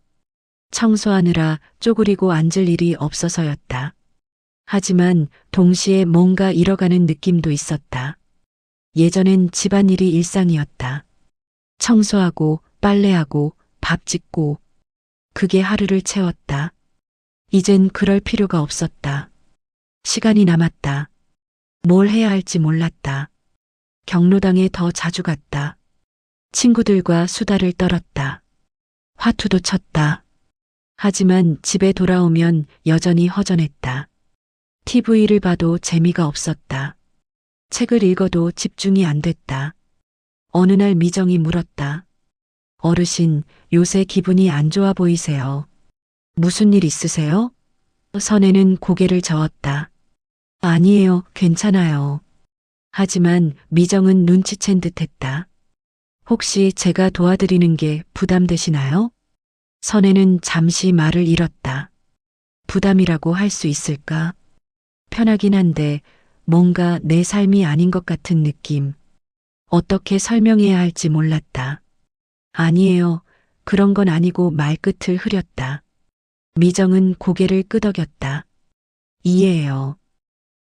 청소하느라 쪼그리고 앉을 일이 없어서였다. 하지만 동시에 뭔가 잃어가는 느낌도 있었다. 예전엔 집안일이 일상이었다. 청소하고 빨래하고 밥 짓고 그게 하루를 채웠다. 이젠 그럴 필요가 없었다. 시간이 남았다. 뭘 해야 할지 몰랐다. 경로당에 더 자주 갔다. 친구들과 수다를 떨었다. 화투도 쳤다. 하지만 집에 돌아오면 여전히 허전했다. TV를 봐도 재미가 없었다. 책을 읽어도 집중이 안 됐다. 어느 날 미정이 물었다. 어르신, 요새 기분이 안 좋아 보이세요. 무슨 일 있으세요? 선혜는 고개를 저었다. 아니에요, 괜찮아요. 하지만 미정은 눈치챈 듯했다. 혹시 제가 도와드리는 게 부담되시나요? 선혜는 잠시 말을 잃었다. 부담이라고 할 수 있을까? 편하긴 한데 뭔가 내 삶이 아닌 것 같은 느낌. 어떻게 설명해야 할지 몰랐다. 아니에요. 그런 건 아니고 말끝을 흐렸다. 미정은 고개를 끄덕였다. 이해해요.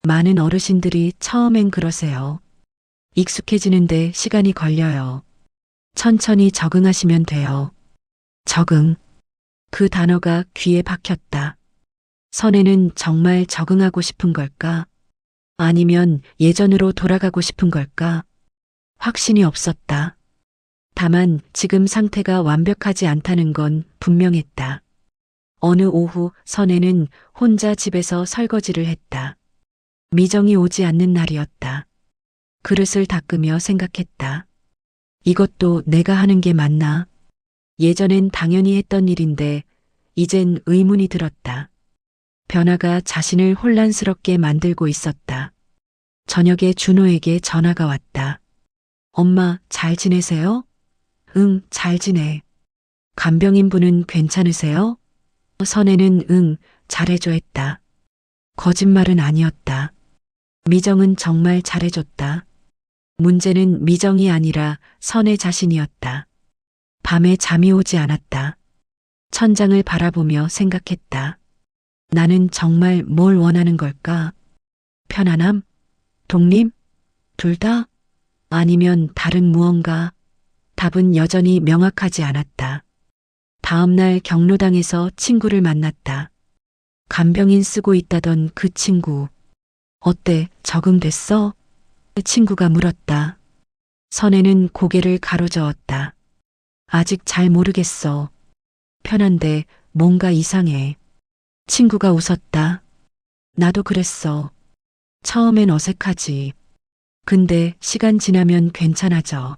많은 어르신들이 처음엔 그러세요. 익숙해지는데 시간이 걸려요. 천천히 적응하시면 돼요. 적응. 그 단어가 귀에 박혔다. 선혜는 정말 적응하고 싶은 걸까? 아니면 예전으로 돌아가고 싶은 걸까? 확신이 없었다. 다만 지금 상태가 완벽하지 않다는 건 분명했다. 어느 오후 선혜는 혼자 집에서 설거지를 했다. 미정이 오지 않는 날이었다. 그릇을 닦으며 생각했다. 이것도 내가 하는 게 맞나? 예전엔 당연히 했던 일인데 이젠 의문이 들었다. 변화가 자신을 혼란스럽게 만들고 있었다. 저녁에 준호에게 전화가 왔다. 엄마, 잘 지내세요? 응, 잘 지내. 간병인 분은 괜찮으세요? 선혜는 응, 잘해줘 했다. 거짓말은 아니었다. 미정은 정말 잘해줬다. 문제는 미정이 아니라 선혜 자신이었다. 밤에 잠이 오지 않았다. 천장을 바라보며 생각했다. 나는 정말 뭘 원하는 걸까? 편안함? 독립? 둘 다? 아니면 다른 무언가? 답은 여전히 명확하지 않았다. 다음 날 경로당에서 친구를 만났다. 간병인 쓰고 있다던 그 친구. 어때? 적응됐어? 친구가 물었다. 선혜는 고개를 가로저었다. 아직 잘 모르겠어. 편한데 뭔가 이상해. 친구가 웃었다. 나도 그랬어. 처음엔 어색하지. 근데 시간 지나면 괜찮아져.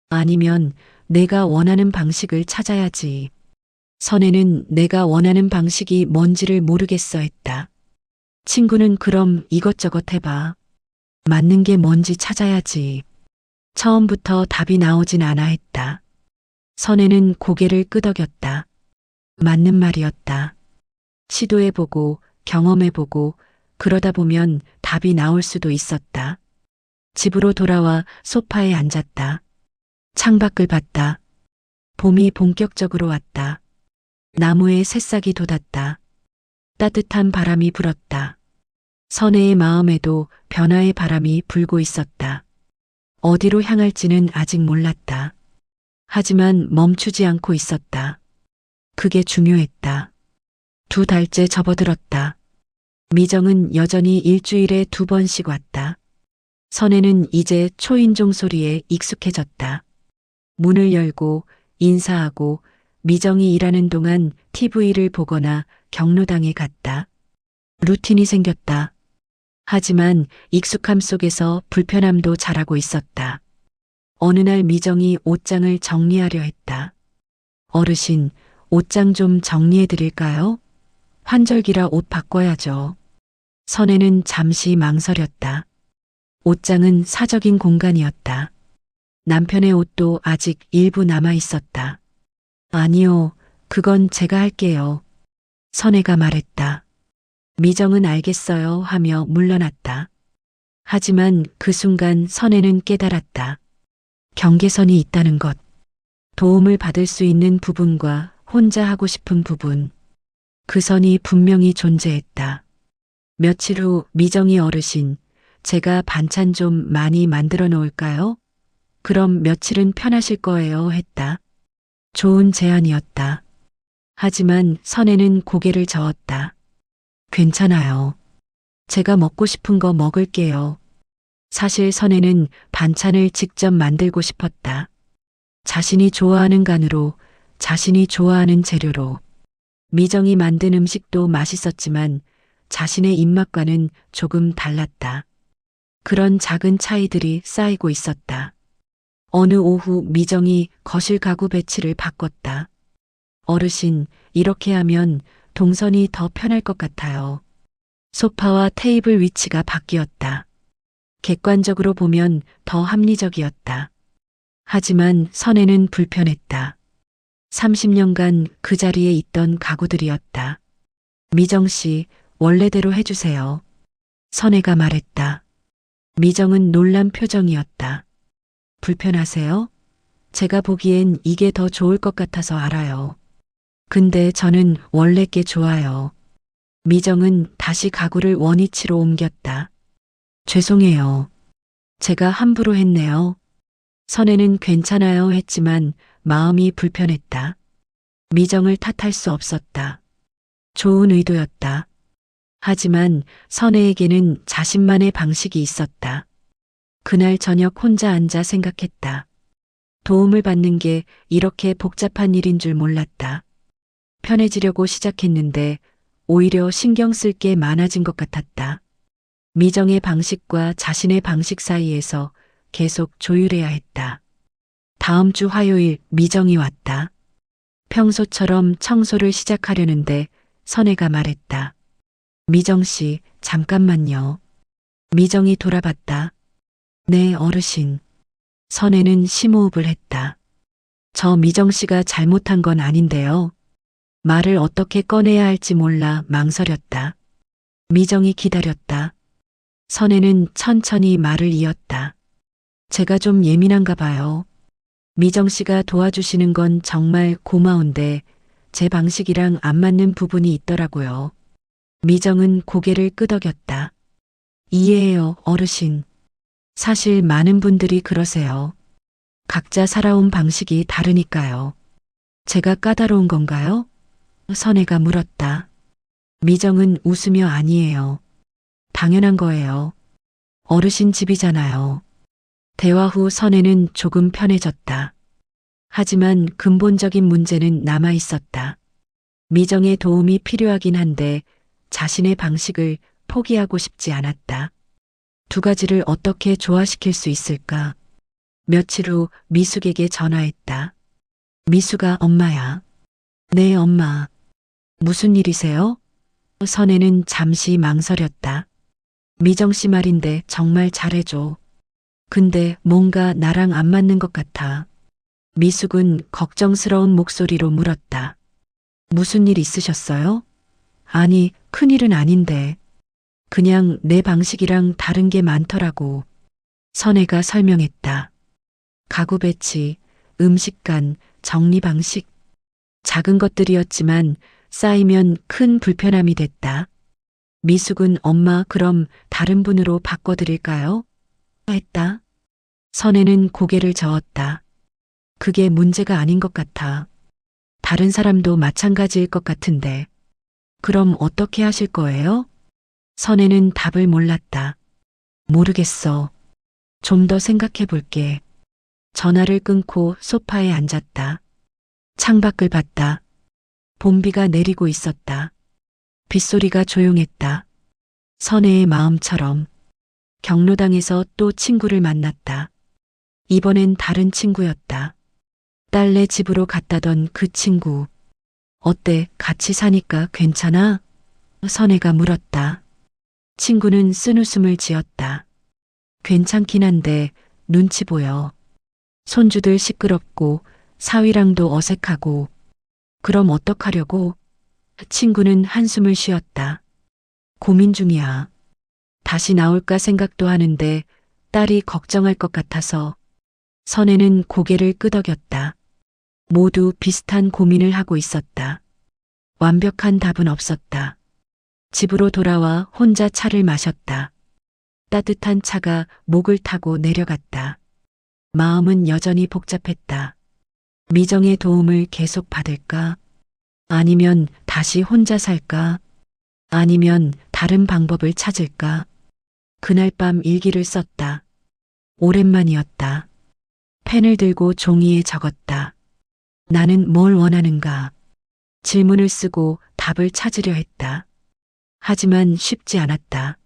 아니면 내가 원하는 방식을 찾아야지. 선혜는 내가 원하는 방식이 뭔지를 모르겠어 했다. 친구는 그럼 이것저것 해봐. 맞는 게 뭔지 찾아야지. 처음부터 답이 나오진 않아 했다. 선혜는 고개를 끄덕였다. 맞는 말이었다. 시도해보고 경험해보고 그러다 보면 답이 나올 수도 있었다. 집으로 돌아와 소파에 앉았다. 창밖을 봤다. 봄이 본격적으로 왔다. 나무에 새싹이 돋았다. 따뜻한 바람이 불었다. 선혜의 마음에도 변화의 바람이 불고 있었다. 어디로 향할지는 아직 몰랐다. 하지만 멈추지 않고 있었다. 그게 중요했다. 2달째 접어들었다. 미정은 여전히 일주일에 2번씩 왔다. 선혜는 이제 초인종 소리에 익숙해졌다. 문을 열고 인사하고 미정이 일하는 동안 TV를 보거나 경로당에 갔다. 루틴이 생겼다. 하지만 익숙함 속에서 불편함도 자라고 있었다. 어느 날 미정이 옷장을 정리하려 했다. 어르신, 옷장 좀 정리해 드릴까요? 환절기라 옷 바꿔야죠. 선혜는 잠시 망설였다. 옷장은 사적인 공간이었다. 남편의 옷도 아직 일부 남아 있었다. 아니요, 그건 제가 할게요. 선혜가 말했다. 미정은 알겠어요 하며 물러났다. 하지만 그 순간 선혜는 깨달았다. 경계선이 있다는 것. 도움을 받을 수 있는 부분과 혼자 하고 싶은 부분. 그 선이 분명히 존재했다. 며칠 후 미정이 어르신, 제가 반찬 좀 많이 만들어 놓을까요? 그럼 며칠은 편하실 거예요 했다. 좋은 제안이었다. 하지만 선혜는 고개를 저었다. 괜찮아요. 제가 먹고 싶은 거 먹을게요. 사실 선혜는 반찬을 직접 만들고 싶었다. 자신이 좋아하는 간으로, 자신이 좋아하는 재료로. 미정이 만든 음식도 맛있었지만 자신의 입맛과는 조금 달랐다. 그런 작은 차이들이 쌓이고 있었다. 어느 오후 미정이 거실 가구 배치를 바꿨다. 어르신, 이렇게 하면 동선이 더 편할 것 같아요. 소파와 테이블 위치가 바뀌었다. 객관적으로 보면 더 합리적이었다. 하지만 선혜는 불편했다. 30년간 그 자리에 있던 가구들이었다. 미정 씨, 원래대로 해주세요. 선혜가 말했다. 미정은 놀란 표정이었다. 불편하세요? 제가 보기엔 이게 더 좋을 것 같아서 알아요. 근데 저는 원래 게 좋아요. 미정은 다시 가구를 원위치로 옮겼다. 죄송해요. 제가 함부로 했네요. 선혜는 괜찮아요 했지만 마음이 불편했다. 미정을 탓할 수 없었다. 좋은 의도였다. 하지만 선혜에게는 자신만의 방식이 있었다. 그날 저녁 혼자 앉아 생각했다. 도움을 받는 게 이렇게 복잡한 일인 줄 몰랐다. 편해지려고 시작했는데 오히려 신경 쓸 게 많아진 것 같았다. 미정의 방식과 자신의 방식 사이에서 계속 조율해야 했다. 다음 주 화요일 미정이 왔다. 평소처럼 청소를 시작하려는데 선혜가 말했다. 미정 씨, 잠깐만요. 미정이 돌아봤다. 네, 어르신. 선혜는 심호흡을 했다. 저 미정 씨가 잘못한 건 아닌데요. 말을 어떻게 꺼내야 할지 몰라 망설였다. 미정이 기다렸다. 선혜는 천천히 말을 이었다. 제가 좀 예민한가 봐요. 미정 씨가 도와주시는 건 정말 고마운데 제 방식이랑 안 맞는 부분이 있더라고요. 미정은 고개를 끄덕였다. 이해해요, 어르신. 사실 많은 분들이 그러세요. 각자 살아온 방식이 다르니까요. 제가 까다로운 건가요? 선혜가 물었다. 미정은 웃으며 아니에요. 당연한 거예요. 어르신 집이잖아요. 대화 후 선혜는 조금 편해졌다. 하지만 근본적인 문제는 남아 있었다. 미정의 도움이 필요하긴 한데 자신의 방식을 포기하고 싶지 않았다. 두 가지를 어떻게 조화시킬 수 있을까? 며칠 후 미숙에게 전화했다. 미숙아, 엄마야. 네, 엄마. 무슨 일이세요? 선혜는 잠시 망설였다. 미정 씨 말인데 정말 잘해줘. 근데 뭔가 나랑 안 맞는 것 같아. 미숙은 걱정스러운 목소리로 물었다. 무슨 일 있으셨어요? 아니, 큰일은 아닌데. 그냥 내 방식이랑 다른 게 많더라고. 선혜가 설명했다. 가구 배치, 음식간, 정리 방식. 작은 것들이었지만 쌓이면 큰 불편함이 됐다. 미숙은 엄마 그럼 다른 분으로 바꿔드릴까요? 했다. 선혜는 고개를 저었다. 그게 문제가 아닌 것 같아. 다른 사람도 마찬가지일 것 같은데. 그럼 어떻게 하실 거예요? 선혜는 답을 몰랐다. 모르겠어. 좀 더 생각해 볼게. 전화를 끊고 소파에 앉았다. 창밖을 봤다. 봄비가 내리고 있었다. 빗소리가 조용했다. 선혜의 마음처럼. 경로당에서 또 친구를 만났다. 이번엔 다른 친구였다. 딸네 집으로 갔다던 그 친구. 어때? 같이 사니까 괜찮아? 선혜가 물었다. 친구는 쓴웃음을 지었다. 괜찮긴 한데 눈치 보여. 손주들 시끄럽고 사위랑도 어색하고. 그럼 어떡하려고? 친구는 한숨을 쉬었다. 고민 중이야. 다시 나올까 생각도 하는데 딸이 걱정할 것 같아서. 선혜는 고개를 끄덕였다. 모두 비슷한 고민을 하고 있었다. 완벽한 답은 없었다. 집으로 돌아와 혼자 차를 마셨다. 따뜻한 차가 목을 타고 내려갔다. 마음은 여전히 복잡했다. 미정의 도움을 계속 받을까? 아니면 다시 혼자 살까? 아니면 다른 방법을 찾을까? 그날 밤 일기를 썼다. 오랜만이었다. 펜을 들고 종이에 적었다. 나는 뭘 원하는가? 질문을 쓰고 답을 찾으려 했다. 하지만 쉽지 않았다.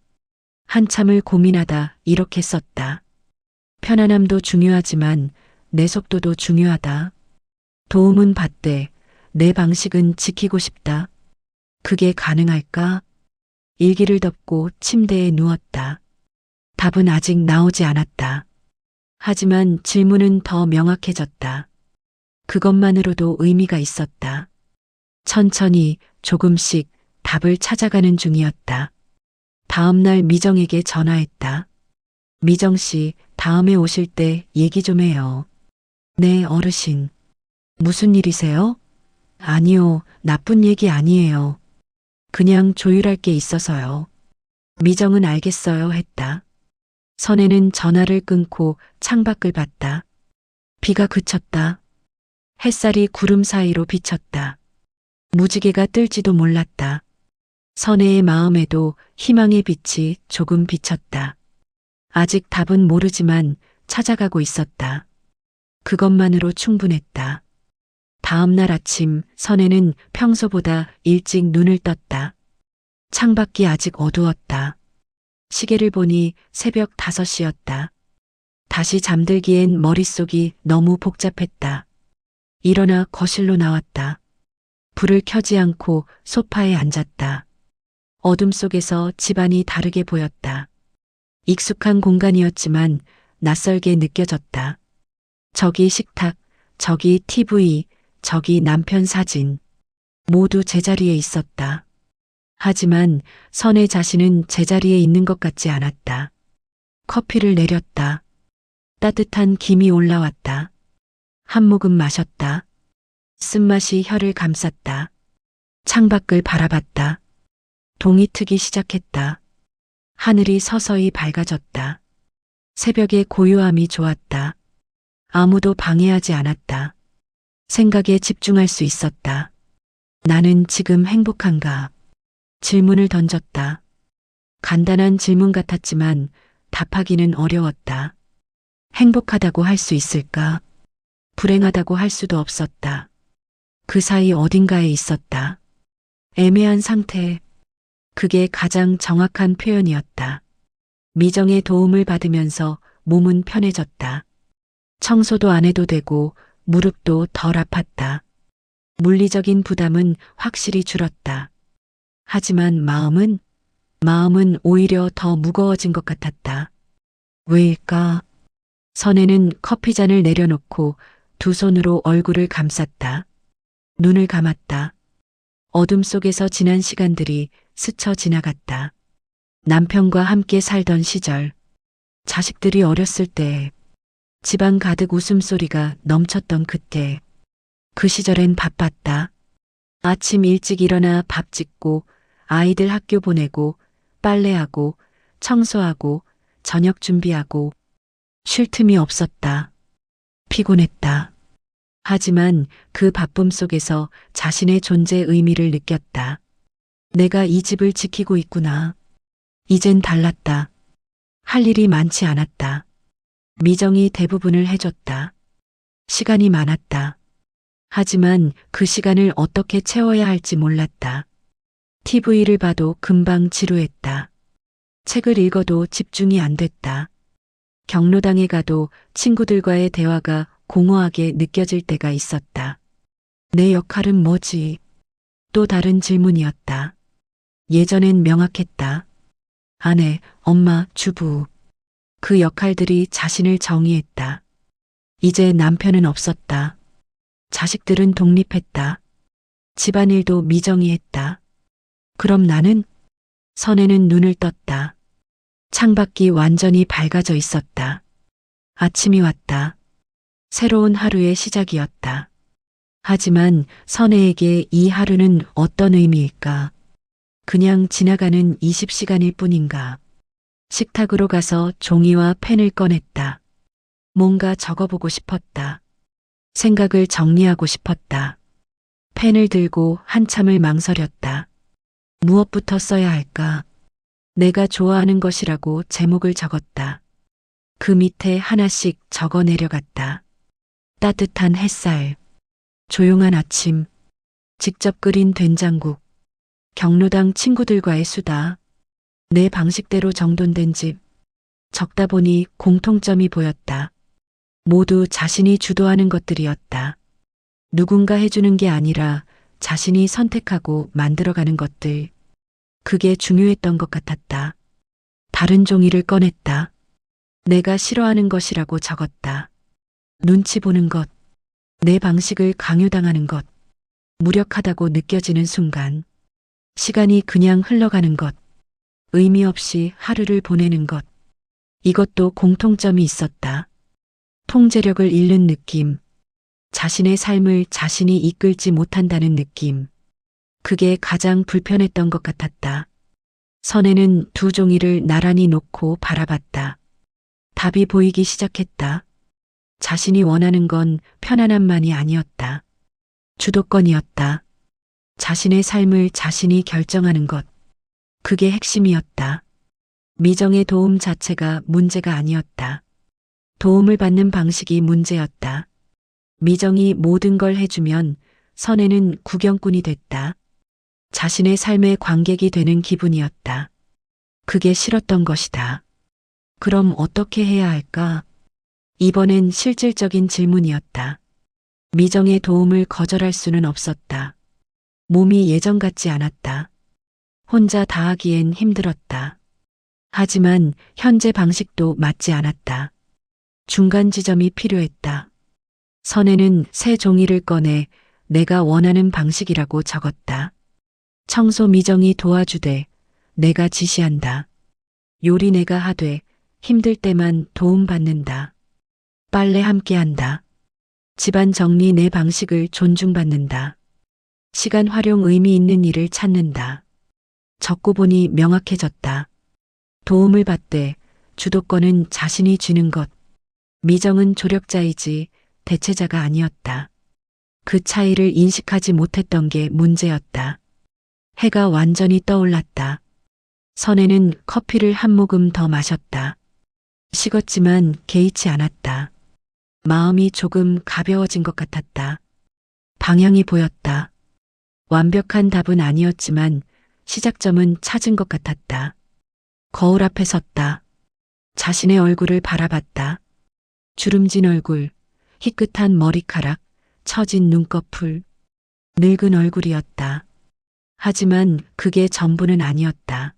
한참을 고민하다 이렇게 썼다. 편안함도 중요하지만 내 속도도 중요하다. 도움은 받되 내 방식은 지키고 싶다. 그게 가능할까? 일기를 덮고 침대에 누웠다. 답은 아직 나오지 않았다. 하지만 질문은 더 명확해졌다. 그것만으로도 의미가 있었다. 천천히 조금씩 답을 찾아가는 중이었다. 다음 날 미정에게 전화했다. 미정 씨, 다음에 오실 때 얘기 좀 해요. 네, 어르신. 무슨 일이세요? 아니요, 나쁜 얘기 아니에요. 그냥 조율할 게 있어서요. 미정은 알겠어요 했다. 선혜는 전화를 끊고 창밖을 봤다. 비가 그쳤다. 햇살이 구름 사이로 비쳤다. 무지개가 뜰지도 몰랐다. 선혜의 마음에도 희망의 빛이 조금 비쳤다. 아직 답은 모르지만 찾아가고 있었다. 그것만으로 충분했다. 다음 날 아침 선혜는 평소보다 일찍 눈을 떴다. 창밖이 아직 어두웠다. 시계를 보니 새벽 5시였다. 다시 잠들기엔 머릿속이 너무 복잡했다. 일어나 거실로 나왔다. 불을 켜지 않고 소파에 앉았다. 어둠 속에서 집안이 다르게 보였다. 익숙한 공간이었지만 낯설게 느껴졌다. 저기 식탁, 저기 TV, 저기 남편 사진. 모두 제자리에 있었다. 하지만 선혜 자신은 제자리에 있는 것 같지 않았다. 커피를 내렸다. 따뜻한 김이 올라왔다. 한 모금 마셨다. 쓴맛이 혀를 감쌌다. 창밖을 바라봤다. 동이 트기 시작했다. 하늘이 서서히 밝아졌다. 새벽의 고요함이 좋았다. 아무도 방해하지 않았다. 생각에 집중할 수 있었다. 나는 지금 행복한가? 질문을 던졌다. 간단한 질문 같았지만 답하기는 어려웠다. 행복하다고 할 수 있을까? 불행하다고 할 수도 없었다. 그 사이 어딘가에 있었다. 애매한 상태. 그게 가장 정확한 표현이었다. 미정의 도움을 받으면서 몸은 편해졌다. 청소도 안 해도 되고 무릎도 덜 아팠다. 물리적인 부담은 확실히 줄었다. 하지만 마음은 오히려 더 무거워진 것 같았다. 왜일까? 선혜는 커피잔을 내려놓고 두 손으로 얼굴을 감쌌다. 눈을 감았다. 어둠 속에서 지난 시간들이 스쳐 지나갔다. 남편과 함께 살던 시절, 자식들이 어렸을 때, 집안 가득 웃음소리가 넘쳤던 그때, 그 시절엔 바빴다. 아침 일찍 일어나 밥 짓고, 아이들 학교 보내고, 빨래하고, 청소하고, 저녁 준비하고, 쉴 틈이 없었다. 피곤했다. 하지만 그 바쁨 속에서 자신의 존재 의미를 느꼈다. 내가 이 집을 지키고 있구나. 이젠 달랐다. 할 일이 많지 않았다. 미정이 대부분을 해줬다. 시간이 많았다. 하지만 그 시간을 어떻게 채워야 할지 몰랐다. TV를 봐도 금방 지루했다. 책을 읽어도 집중이 안 됐다. 경로당에 가도 친구들과의 대화가 공허하게 느껴질 때가 있었다. 내 역할은 뭐지? 또 다른 질문이었다. 예전엔 명확했다. 아내, 엄마, 주부. 그 역할들이 자신을 정의했다. 이제 남편은 없었다. 자식들은 독립했다. 집안일도 미정이 했다. 그럼 나는? 선혜는 눈을 떴다. 창밖이 완전히 밝아져 있었다. 아침이 왔다. 새로운 하루의 시작이었다. 하지만 선혜에게 이 하루는 어떤 의미일까? 그냥 지나가는 20시간일 뿐인가? 식탁으로 가서 종이와 펜을 꺼냈다. 뭔가 적어보고 싶었다. 생각을 정리하고 싶었다. 펜을 들고 한참을 망설였다. 무엇부터 써야 할까? 내가 좋아하는 것이라고 제목을 적었다. 그 밑에 하나씩 적어 내려갔다. 따뜻한 햇살, 조용한 아침, 직접 끓인 된장국, 경로당 친구들과의 수다, 내 방식대로 정돈된 집. 적다 보니 공통점이 보였다. 모두 자신이 주도하는 것들이었다. 누군가 해주는 게 아니라 자신이 선택하고 만들어가는 것들. 그게 중요했던 것 같았다. 다른 종이를 꺼냈다. 내가 싫어하는 것이라고 적었다. 눈치 보는 것, 내 방식을 강요당하는 것, 무력하다고 느껴지는 순간, 시간이 그냥 흘러가는 것, 의미 없이 하루를 보내는 것. 이것도 공통점이 있었다. 통제력을 잃는 느낌, 자신의 삶을 자신이 이끌지 못한다는 느낌. 그게 가장 불편했던 것 같았다. 선혜는 두 종이를 나란히 놓고 바라봤다. 답이 보이기 시작했다. 자신이 원하는 건 편안함만이 아니었다. 주도권이었다. 자신의 삶을 자신이 결정하는 것. 그게 핵심이었다. 미정의 도움 자체가 문제가 아니었다. 도움을 받는 방식이 문제였다. 미정이 모든 걸 해주면 선혜는 구경꾼이 됐다. 자신의 삶의 관객이 되는 기분이었다. 그게 싫었던 것이다. 그럼 어떻게 해야 할까? 이번엔 실질적인 질문이었다. 미정의 도움을 거절할 수는 없었다. 몸이 예전 같지 않았다. 혼자 다 하기엔 힘들었다. 하지만 현재 방식도 맞지 않았다. 중간 지점이 필요했다. 선혜는 새 종이를 꺼내 내가 원하는 방식이라고 적었다. 청소 미정이 도와주되 내가 지시한다. 요리 내가 하되 힘들 때만 도움받는다. 빨래 함께한다. 집안 정리 내 방식을 존중받는다. 시간 활용 의미 있는 일을 찾는다. 적고 보니 명확해졌다. 도움을 받되 주도권은 자신이 쥐는 것. 미정은 조력자이지 대체자가 아니었다. 그 차이를 인식하지 못했던 게 문제였다. 해가 완전히 떠올랐다. 선혜는 커피를 한 모금 더 마셨다. 식었지만 개의치 않았다. 마음이 조금 가벼워진 것 같았다. 방향이 보였다. 완벽한 답은 아니었지만 시작점은 찾은 것 같았다. 거울 앞에 섰다. 자신의 얼굴을 바라봤다. 주름진 얼굴, 희끗한 머리카락, 처진 눈꺼풀, 늙은 얼굴이었다. 하지만 그게 전부는 아니었다.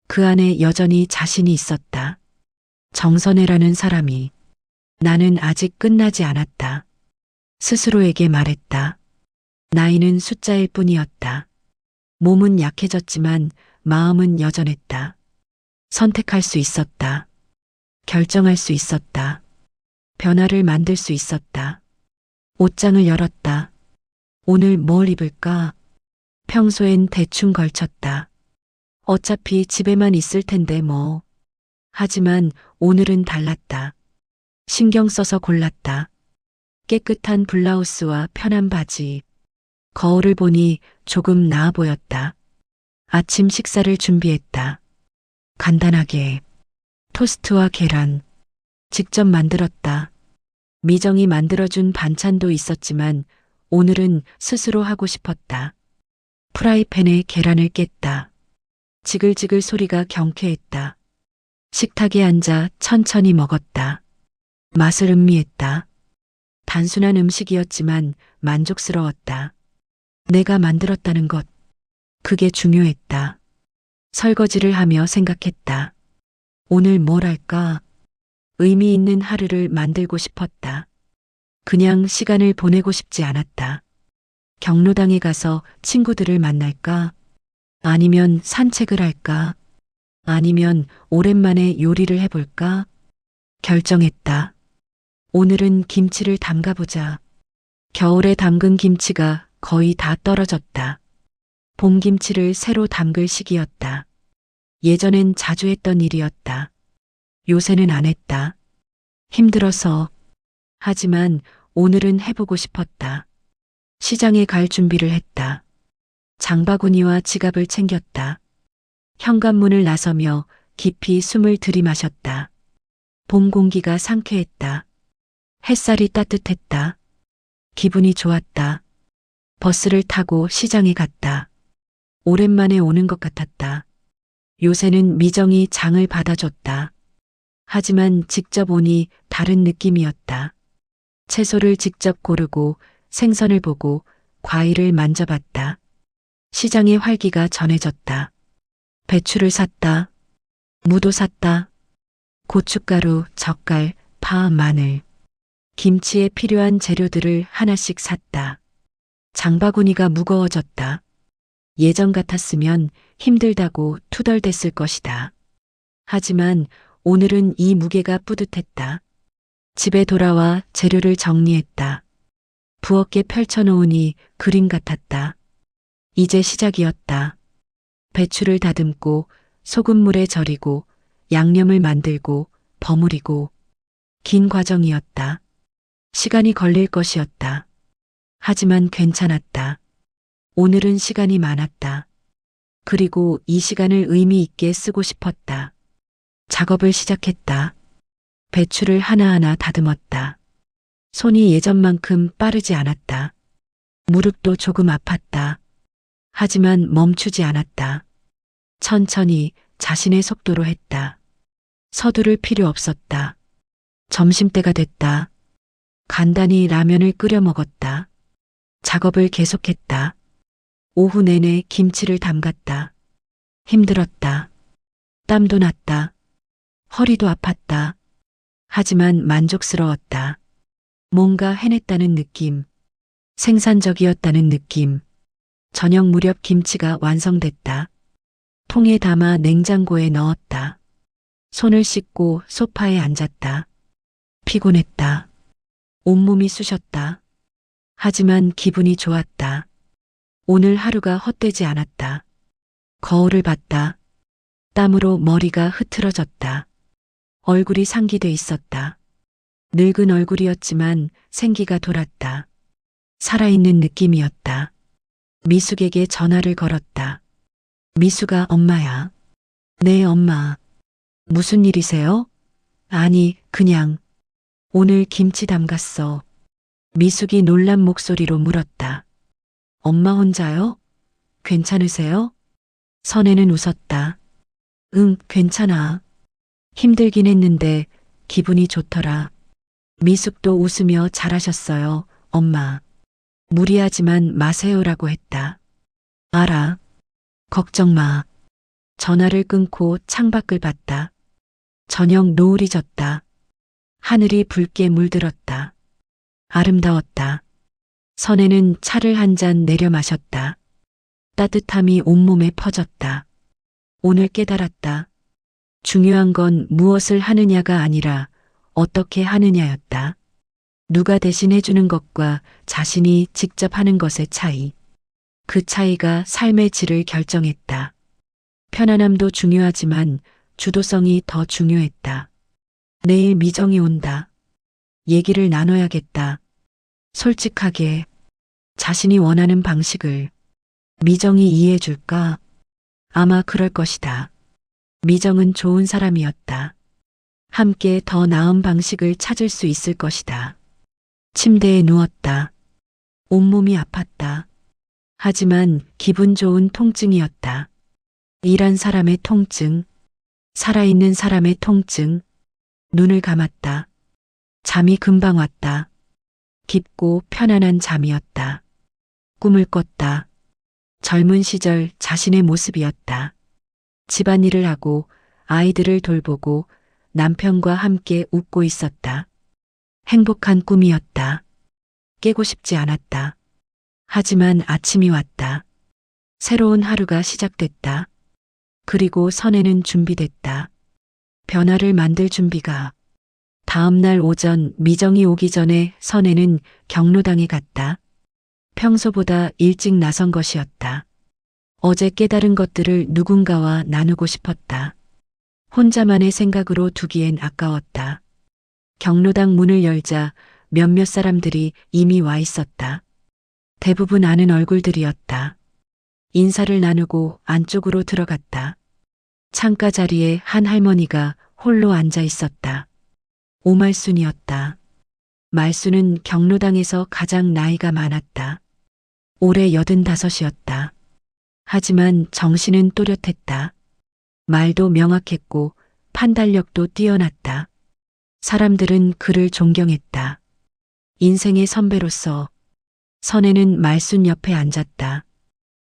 그 안에 여전히 자신이 있었다. 정선혜라는 사람이. 나는 아직 끝나지 않았다. 스스로에게 말했다. 나이는 숫자일 뿐이었다. 몸은 약해졌지만 마음은 여전했다. 선택할 수 있었다. 결정할 수 있었다. 변화를 만들 수 있었다. 옷장을 열었다. 오늘 뭘 입을까? 평소엔 대충 걸쳤다. 어차피 집에만 있을 텐데 뭐. 하지만 오늘은 달랐다. 신경 써서 골랐다. 깨끗한 블라우스와 편한 바지. 거울을 보니 조금 나아 보였다. 아침 식사를 준비했다. 간단하게 토스트와 계란. 직접 만들었다. 미정이 만들어준 반찬도 있었지만 오늘은 스스로 하고 싶었다. 프라이팬에 계란을 깼다. 지글지글 소리가 경쾌했다. 식탁에 앉아 천천히 먹었다. 맛을 음미했다. 단순한 음식이었지만 만족스러웠다. 내가 만들었다는 것. 그게 중요했다. 설거지를 하며 생각했다. 오늘 뭘 할까? 의미 있는 하루를 만들고 싶었다. 그냥 시간을 보내고 싶지 않았다. 경로당에 가서 친구들을 만날까? 아니면 산책을 할까? 아니면 오랜만에 요리를 해볼까? 결정했다. 오늘은 김치를 담가보자. 겨울에 담근 김치가 거의 다 떨어졌다. 봄 김치를 새로 담글 시기였다. 예전엔 자주 했던 일이었다. 요새는 안 했다. 힘들어서. 하지만 오늘은 해보고 싶었다. 시장에 갈 준비를 했다. 장바구니와 지갑을 챙겼다. 현관문을 나서며 깊이 숨을 들이마셨다. 봄 공기가 상쾌했다. 햇살이 따뜻했다. 기분이 좋았다. 버스를 타고 시장에 갔다. 오랜만에 오는 것 같았다. 요새는 미정이 장을 받아줬다. 하지만 직접 오니 다른 느낌이었다. 채소를 직접 고르고 생선을 보고 과일을 만져봤다. 시장의 활기가 전해졌다. 배추를 샀다. 무도 샀다. 고춧가루, 젓갈, 파, 마늘. 김치에 필요한 재료들을 하나씩 샀다. 장바구니가 무거워졌다. 예전 같았으면 힘들다고 투덜댔을 것이다. 하지만 오늘은 이 무게가 뿌듯했다. 집에 돌아와 재료를 정리했다. 부엌에 펼쳐놓으니 그림 같았다. 이제 시작이었다. 배추를 다듬고 소금물에 절이고 양념을 만들고 버무리고 긴 과정이었다. 시간이 걸릴 것이었다. 하지만 괜찮았다. 오늘은 시간이 많았다. 그리고 이 시간을 의미 있게 쓰고 싶었다. 작업을 시작했다. 배추를 하나하나 다듬었다. 손이 예전만큼 빠르지 않았다. 무릎도 조금 아팠다. 하지만 멈추지 않았다. 천천히 자신의 속도로 했다. 서두를 필요 없었다. 점심때가 됐다. 간단히 라면을 끓여 먹었다. 작업을 계속했다. 오후 내내 김치를 담갔다. 힘들었다. 땀도 났다. 허리도 아팠다. 하지만 만족스러웠다. 뭔가 해냈다는 느낌. 생산적이었다는 느낌. 저녁 무렵 김치가 완성됐다. 통에 담아 냉장고에 넣었다. 손을 씻고 소파에 앉았다. 피곤했다. 온몸이 쑤셨다. 하지만 기분이 좋았다. 오늘 하루가 헛되지 않았다. 거울을 봤다. 땀으로 머리가 흐트러졌다. 얼굴이 상기돼 있었다. 늙은 얼굴이었지만 생기가 돌았다. 살아있는 느낌이었다. 미숙에게 전화를 걸었다. 미숙아, 엄마야. 네, 엄마. 무슨 일이세요? 아니, 그냥. 오늘 김치 담갔어. 미숙이 놀란 목소리로 물었다. 엄마 혼자요? 괜찮으세요? 선혜는 웃었다. 응, 괜찮아. 힘들긴 했는데 기분이 좋더라. 미숙도 웃으며 잘하셨어요, 엄마. 무리하지만 마세요라고 했다. 알아. 걱정 마. 전화를 끊고 창밖을 봤다. 저녁 노을이 졌다. 하늘이 붉게 물들었다. 아름다웠다. 선혜는 차를 한 잔 내려 마셨다. 따뜻함이 온몸에 퍼졌다. 오늘 깨달았다. 중요한 건 무엇을 하느냐가 아니라 어떻게 하느냐였다. 누가 대신 해주는 것과 자신이 직접 하는 것의 차이. 그 차이가 삶의 질을 결정했다. 편안함도 중요하지만 주도성이 더 중요했다. 내일 미정이 온다. 얘기를 나눠야겠다. 솔직하게 자신이 원하는 방식을. 미정이 이해해줄까? 아마 그럴 것이다. 미정은 좋은 사람이었다. 함께 더 나은 방식을 찾을 수 있을 것이다. 침대에 누웠다. 온몸이 아팠다. 하지만 기분 좋은 통증이었다. 일한 사람의 통증, 살아있는 사람의 통증. 눈을 감았다. 잠이 금방 왔다. 깊고 편안한 잠이었다. 꿈을 꿨다. 젊은 시절 자신의 모습이었다. 집안일을 하고 아이들을 돌보고 남편과 함께 웃고 있었다. 행복한 꿈이었다. 깨고 싶지 않았다. 하지만 아침이 왔다. 새로운 하루가 시작됐다. 그리고 선혜는 준비됐다. 변화를 만들 준비가. 다음 날 오전 미정이 오기 전에 선혜는 경로당에 갔다. 평소보다 일찍 나선 것이었다. 어제 깨달은 것들을 누군가와 나누고 싶었다. 혼자만의 생각으로 두기엔 아까웠다. 경로당 문을 열자 몇몇 사람들이 이미 와 있었다. 대부분 아는 얼굴들이었다. 인사를 나누고 안쪽으로 들어갔다. 창가 자리에 한 할머니가 홀로 앉아 있었다. 오말순이었다. 말순은 경로당에서 가장 나이가 많았다. 올해 85이었다. 하지만 정신은 또렷했다. 말도 명확했고 판단력도 뛰어났다. 사람들은 그를 존경했다. 인생의 선배로서. 선혜는 말순 옆에 앉았다.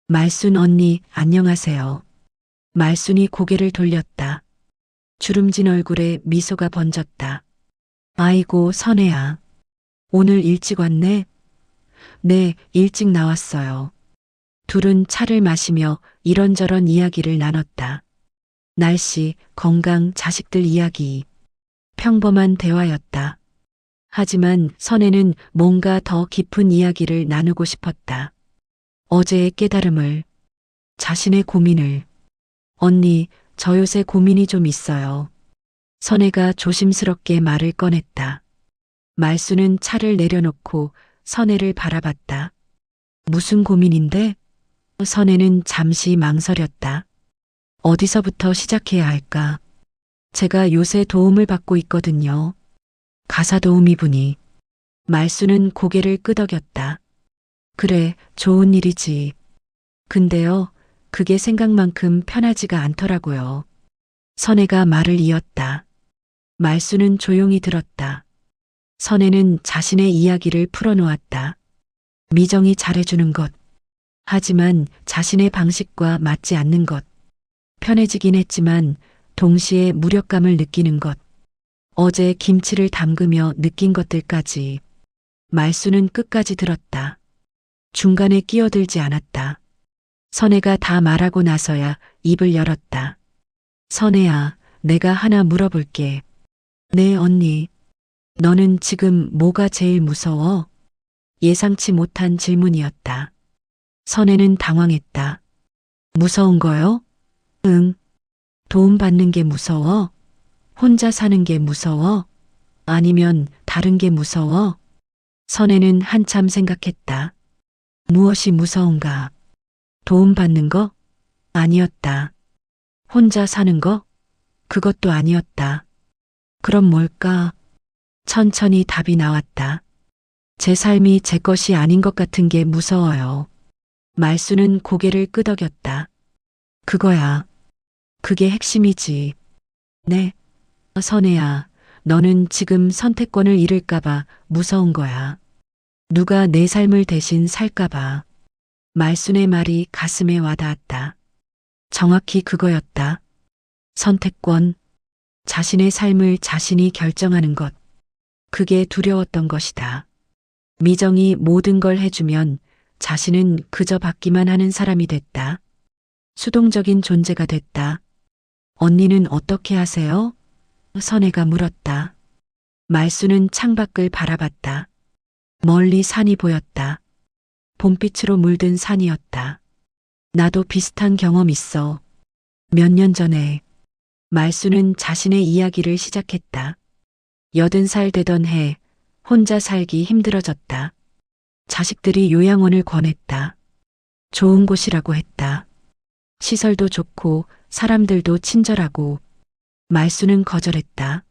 말순 언니, 안녕하세요. 말순이 고개를 돌렸다. 주름진 얼굴에 미소가 번졌다. 아이고, 선혜야. 오늘 일찍 왔네? 네, 일찍 나왔어요. 둘은 차를 마시며 이런저런 이야기를 나눴다. 날씨, 건강, 자식들 이야기. 평범한 대화였다. 하지만 선혜는 뭔가 더 깊은 이야기를 나누고 싶었다. 어제의 깨달음을, 자신의 고민을. 언니, 저 요새 고민이 좀 있어요. 선혜가 조심스럽게 말을 꺼냈다. 말수는 차를 내려놓고 선혜를 바라봤다. 무슨 고민인데? 선혜는 잠시 망설였다. 어디서부터 시작해야 할까? 제가 요새 도움을 받고 있거든요. 가사 도우미분이. 말수는 고개를 끄덕였다. 그래, 좋은 일이지. 근데요, 그게 생각만큼 편하지가 않더라고요. 선혜가 말을 이었다. 말수는 조용히 들었다. 선혜는 자신의 이야기를 풀어놓았다. 미정이 잘해주는 것. 하지만 자신의 방식과 맞지 않는 것. 편해지긴 했지만 동시에 무력감을 느끼는 것. 어제 김치를 담그며 느낀 것들까지. 말수는 끝까지 들었다. 중간에 끼어들지 않았다. 선혜가 다 말하고 나서야 입을 열었다. 선혜야, 내가 하나 물어볼게. 네, 언니. 너는 지금 뭐가 제일 무서워? 예상치 못한 질문이었다. 선혜는 당황했다. 무서운 거요? 응. 도움받는 게 무서워? 혼자 사는 게 무서워? 아니면 다른 게 무서워? 선혜는 한참 생각했다. 무엇이 무서운가? 도움받는 거? 아니었다. 혼자 사는 거? 그것도 아니었다. 그럼 뭘까? 천천히 답이 나왔다. 제 삶이 제 것이 아닌 것 같은 게 무서워요. 말수는 고개를 끄덕였다. 그거야. 그게 핵심이지. 네. 선혜야, 너는 지금 선택권을 잃을까봐 무서운 거야. 누가 내 삶을 대신 살까봐. 말순의 말이 가슴에 와닿았다. 정확히 그거였다. 선택권. 자신의 삶을 자신이 결정하는 것. 그게 두려웠던 것이다. 미정이 모든 걸 해주면 자신은 그저 받기만 하는 사람이 됐다. 수동적인 존재가 됐다. 언니는 어떻게 하세요? 선혜가 물었다. 말수는 창밖을 바라봤다. 멀리 산이 보였다. 봄빛으로 물든 산이었다. 나도 비슷한 경험 있어. 몇 년 전에. 말수는 자신의 이야기를 시작했다. 80살 되던 해, 혼자 살기 힘들어졌다. 자식들이 요양원을 권했다. 좋은 곳이라고 했다. 시설도 좋고 사람들도 친절하고. 말수는 거절했다.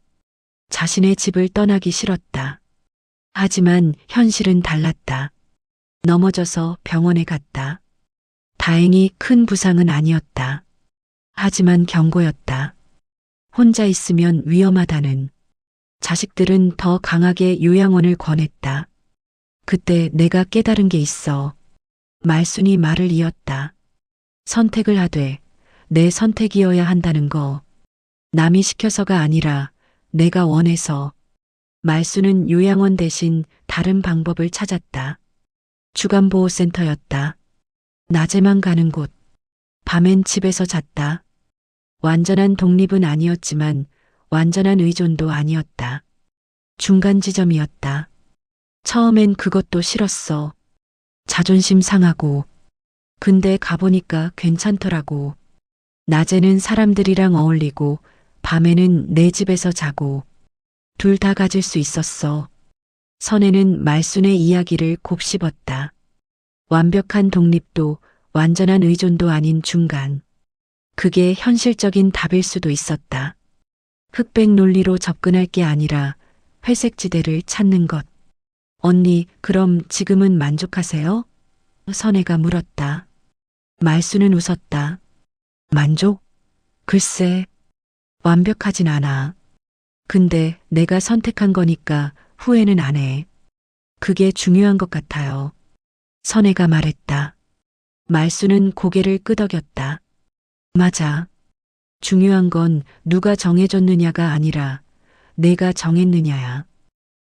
자신의 집을 떠나기 싫었다. 하지만 현실은 달랐다. 넘어져서 병원에 갔다. 다행히 큰 부상은 아니었다. 하지만 경고였다. 혼자 있으면 위험하다는. 자식들은 더 강하게 요양원을 권했다. 그때 내가 깨달은 게 있어. 말순이 말을 이었다. 선택을 하되 내 선택이어야 한다는 거. 남이 시켜서가 아니라 내가 원해서. 말순은 요양원 대신 다른 방법을 찾았다. 주간보호센터였다. 낮에만 가는 곳. 밤엔 집에서 잤다. 완전한 독립은 아니었지만 완전한 의존도 아니었다. 중간 지점이었다. 처음엔 그것도 싫었어. 자존심 상하고. 근데 가보니까 괜찮더라고. 낮에는 사람들이랑 어울리고 밤에는 내 집에서 자고. 둘 다 가질 수 있었어. 선혜는 말순의 이야기를 곱씹었다. 완벽한 독립도 완전한 의존도 아닌 중간. 그게 현실적인 답일 수도 있었다. 흑백 논리로 접근할 게 아니라 회색지대를 찾는 것. 언니, 그럼 지금은 만족하세요? 선혜가 물었다. 말순은 웃었다. 만족? 글쎄, 완벽하진 않아. 근데 내가 선택한 거니까 후회는 안 해. 그게 중요한 것 같아요. 선혜가 말했다. 말순은 고개를 끄덕였다. 맞아. 중요한 건 누가 정해줬느냐가 아니라 내가 정했느냐야.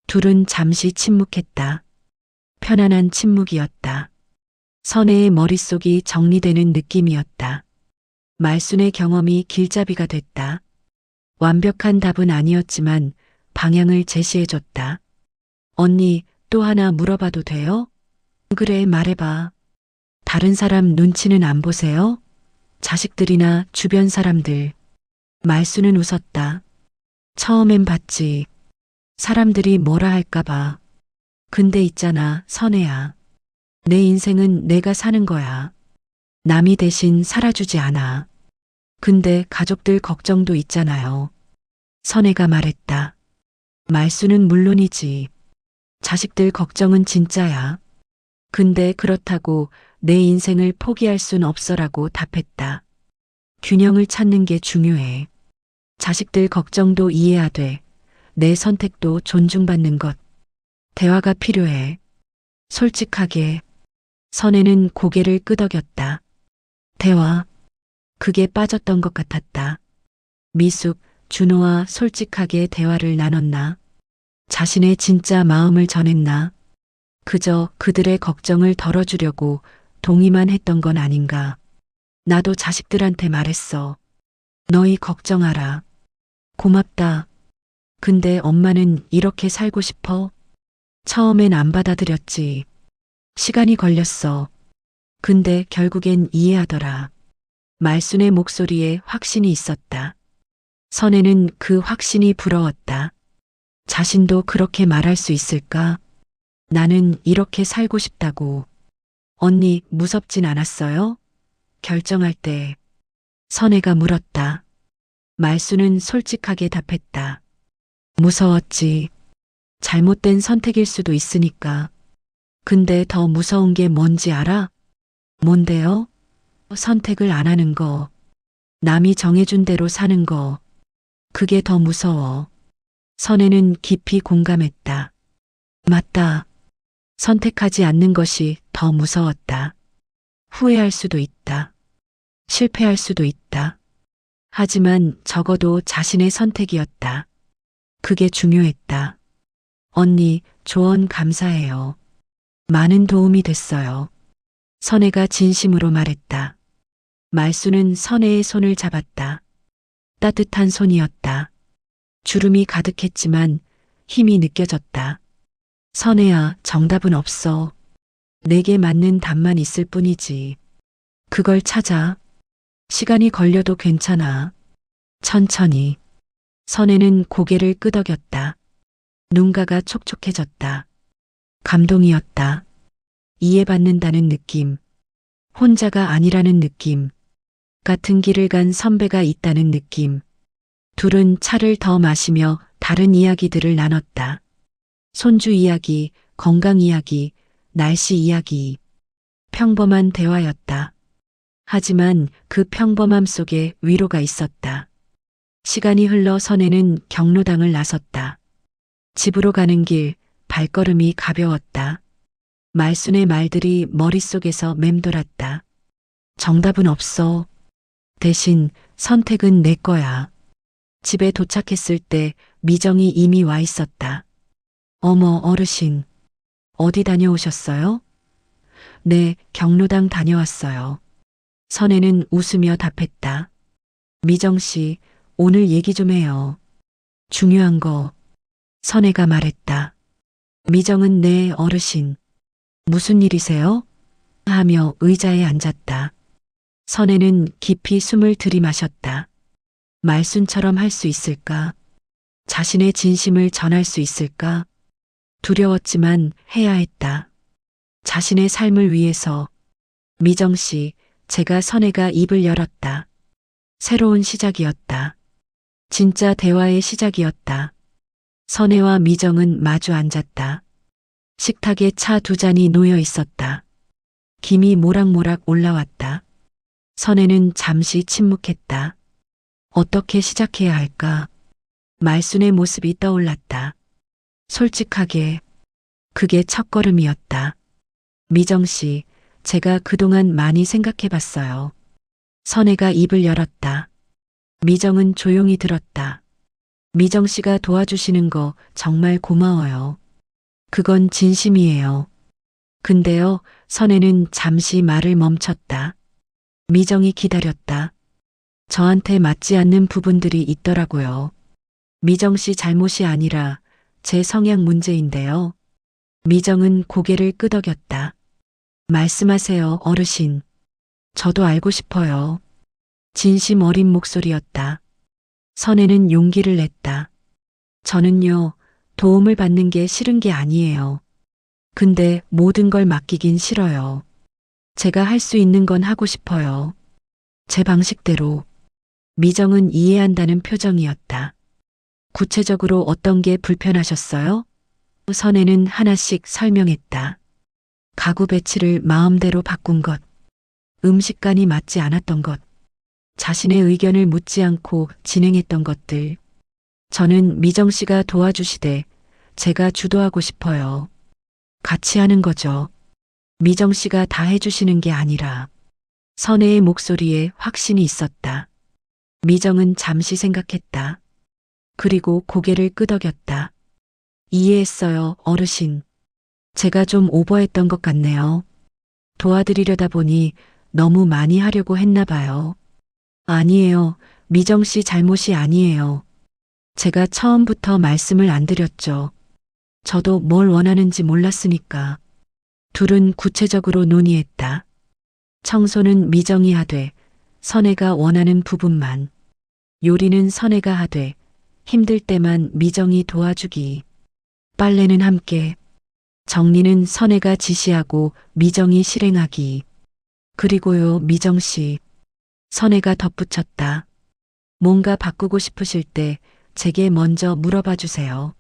둘은 잠시 침묵했다. 편안한 침묵이었다. 선혜의 머릿속이 정리되는 느낌이었다. 말순의 경험이 길잡이가 됐다. 완벽한 답은 아니었지만 방향을 제시해줬다. 언니, 또 하나 물어봐도 돼요? 그래, 말해봐. 다른 사람 눈치는 안 보세요? 자식들이나 주변 사람들. 말순은 웃었다. 처음엔 봤지. 사람들이 뭐라 할까봐. 근데 있잖아, 선혜야. 내 인생은 내가 사는 거야. 남이 대신 살아주지 않아. 근데 가족들 걱정도 있잖아요. 선혜가 말했다. 말순은 물론이지. 자식들 걱정은 진짜야. 근데 그렇다고 내 인생을 포기할 순 없어라고 답했다. 균형을 찾는 게 중요해. 자식들 걱정도 이해하되 내 선택도 존중받는 것. 대화가 필요해. 솔직하게. 선혜는 고개를 끄덕였다. 대화. 그게 빠졌던 것 같았다. 미숙, 준호와 솔직하게 대화를 나눴나? 자신의 진짜 마음을 전했나? 그저 그들의 걱정을 덜어주려고 동의만 했던 건 아닌가? 나도 자식들한테 말했어. 너희 걱정하라. 고맙다. 근데 엄마는 이렇게 살고 싶어? 처음엔 안 받아들였지. 시간이 걸렸어. 근데 결국엔 이해하더라. 말순의 목소리에 확신이 있었다. 선혜는 그 확신이 부러웠다. 자신도 그렇게 말할 수 있을까? 나는 이렇게 살고 싶다고. 언니, 무섭진 않았어요? 결정할 때. 선혜가 물었다. 말순은 솔직하게 답했다. 무서웠지. 잘못된 선택일 수도 있으니까. 근데 더 무서운 게 뭔지 알아? 뭔데요? 선택을 안 하는 거. 남이 정해준 대로 사는 거. 그게 더 무서워. 선혜는 깊이 공감했다. 맞다. 선택하지 않는 것이 더 무서웠다. 후회할 수도 있다. 실패할 수도 있다. 하지만 적어도 자신의 선택이었다. 그게 중요했다. 언니, 조언 감사해요. 많은 도움이 됐어요. 선혜가 진심으로 말했다. 말순은 선혜의 손을 잡았다. 따뜻한 손이었다. 주름이 가득했지만 힘이 느껴졌다. 선혜야, 정답은 없어. 내게 맞는 답만 있을 뿐이지. 그걸 찾아. 시간이 걸려도 괜찮아. 천천히. 선혜는 고개를 끄덕였다. 눈가가 촉촉해졌다. 감동이었다. 이해받는다는 느낌. 혼자가 아니라는 느낌. 같은 길을 간 선배가 있다는 느낌. 둘은 차를 더 마시며 다른 이야기들을 나눴다. 손주 이야기, 건강 이야기, 날씨 이야기. 평범한 대화였다. 하지만 그 평범함 속에 위로가 있었다. 시간이 흘러 선혜는 경로당을 나섰다. 집으로 가는 길, 발걸음이 가벼웠다. 말순의 말들이 머릿속에서 맴돌았다. 정답은 없어. 대신 선택은 내 거야. 집에 도착했을 때 미정이 이미 와 있었다. 어머, 어르신. 어디 다녀오셨어요? 네, 경로당 다녀왔어요. 선혜는 웃으며 답했다. 미정 씨, 오늘 얘기 좀 해요. 중요한 거. 선혜가 말했다. 미정은 네, 어르신. 무슨 일이세요? 하며 의자에 앉았다. 선혜는 깊이 숨을 들이마셨다. 말순처럼 할 수 있을까? 자신의 진심을 전할 수 있을까? 두려웠지만 해야 했다. 자신의 삶을 위해서. 미정 씨, 제가 선혜가 입을 열었다. 새로운 시작이었다. 진짜 대화의 시작이었다. 선혜와 미정은 마주 앉았다. 식탁에 차 2잔이 놓여 있었다. 김이 모락모락 올라왔다. 선혜는 잠시 침묵했다. 어떻게 시작해야 할까? 말순의 모습이 떠올랐다. 솔직하게. 그게 첫걸음이었다. 미정 씨, 제가 그동안 많이 생각해 봤어요. 선혜가 입을 열었다. 미정은 조용히 들었다. 미정 씨가 도와주시는 거 정말 고마워요. 그건 진심이에요. 근데요, 선혜는 잠시 말을 멈췄다. 미정이 기다렸다. 저한테 맞지 않는 부분들이 있더라고요. 미정 씨 잘못이 아니라 제 성향 문제인데요. 미정은 고개를 끄덕였다. 말씀하세요, 어르신. 저도 알고 싶어요. 진심 어린 목소리였다. 선혜는 용기를 냈다. 저는요, 도움을 받는 게 싫은 게 아니에요. 근데 모든 걸 맡기긴 싫어요. 제가 할 수 있는 건 하고 싶어요. 제 방식대로. 미정은 이해한다는 표정이었다. 구체적으로 어떤 게 불편하셨어요? 선혜는 하나씩 설명했다. 가구 배치를 마음대로 바꾼 것, 음식간이 맞지 않았던 것, 자신의 의견을 묻지 않고 진행했던 것들. 저는 미정 씨가 도와주시되 제가 주도하고 싶어요. 같이 하는 거죠. 미정 씨가 다 해주시는 게 아니라. 선혜의 목소리에 확신이 있었다. 미정은 잠시 생각했다. 그리고 고개를 끄덕였다. 이해했어요, 어르신. 제가 좀 오버했던 것 같네요. 도와드리려다 보니 너무 많이 하려고 했나 봐요. 아니에요. 미정 씨 잘못이 아니에요. 제가 처음부터 말씀을 안 드렸죠. 저도 뭘 원하는지 몰랐으니까. 둘은 구체적으로 논의했다. 청소는 미정이 하되 선혜가 원하는 부분만. 요리는 선혜가 하되 힘들 때만 미정이 도와주기. 빨래는 함께. 정리는 선혜가 지시하고 미정이 실행하기. 그리고요, 미정 씨. 선혜가 덧붙였다. 뭔가 바꾸고 싶으실 때 제게 먼저 물어봐 주세요.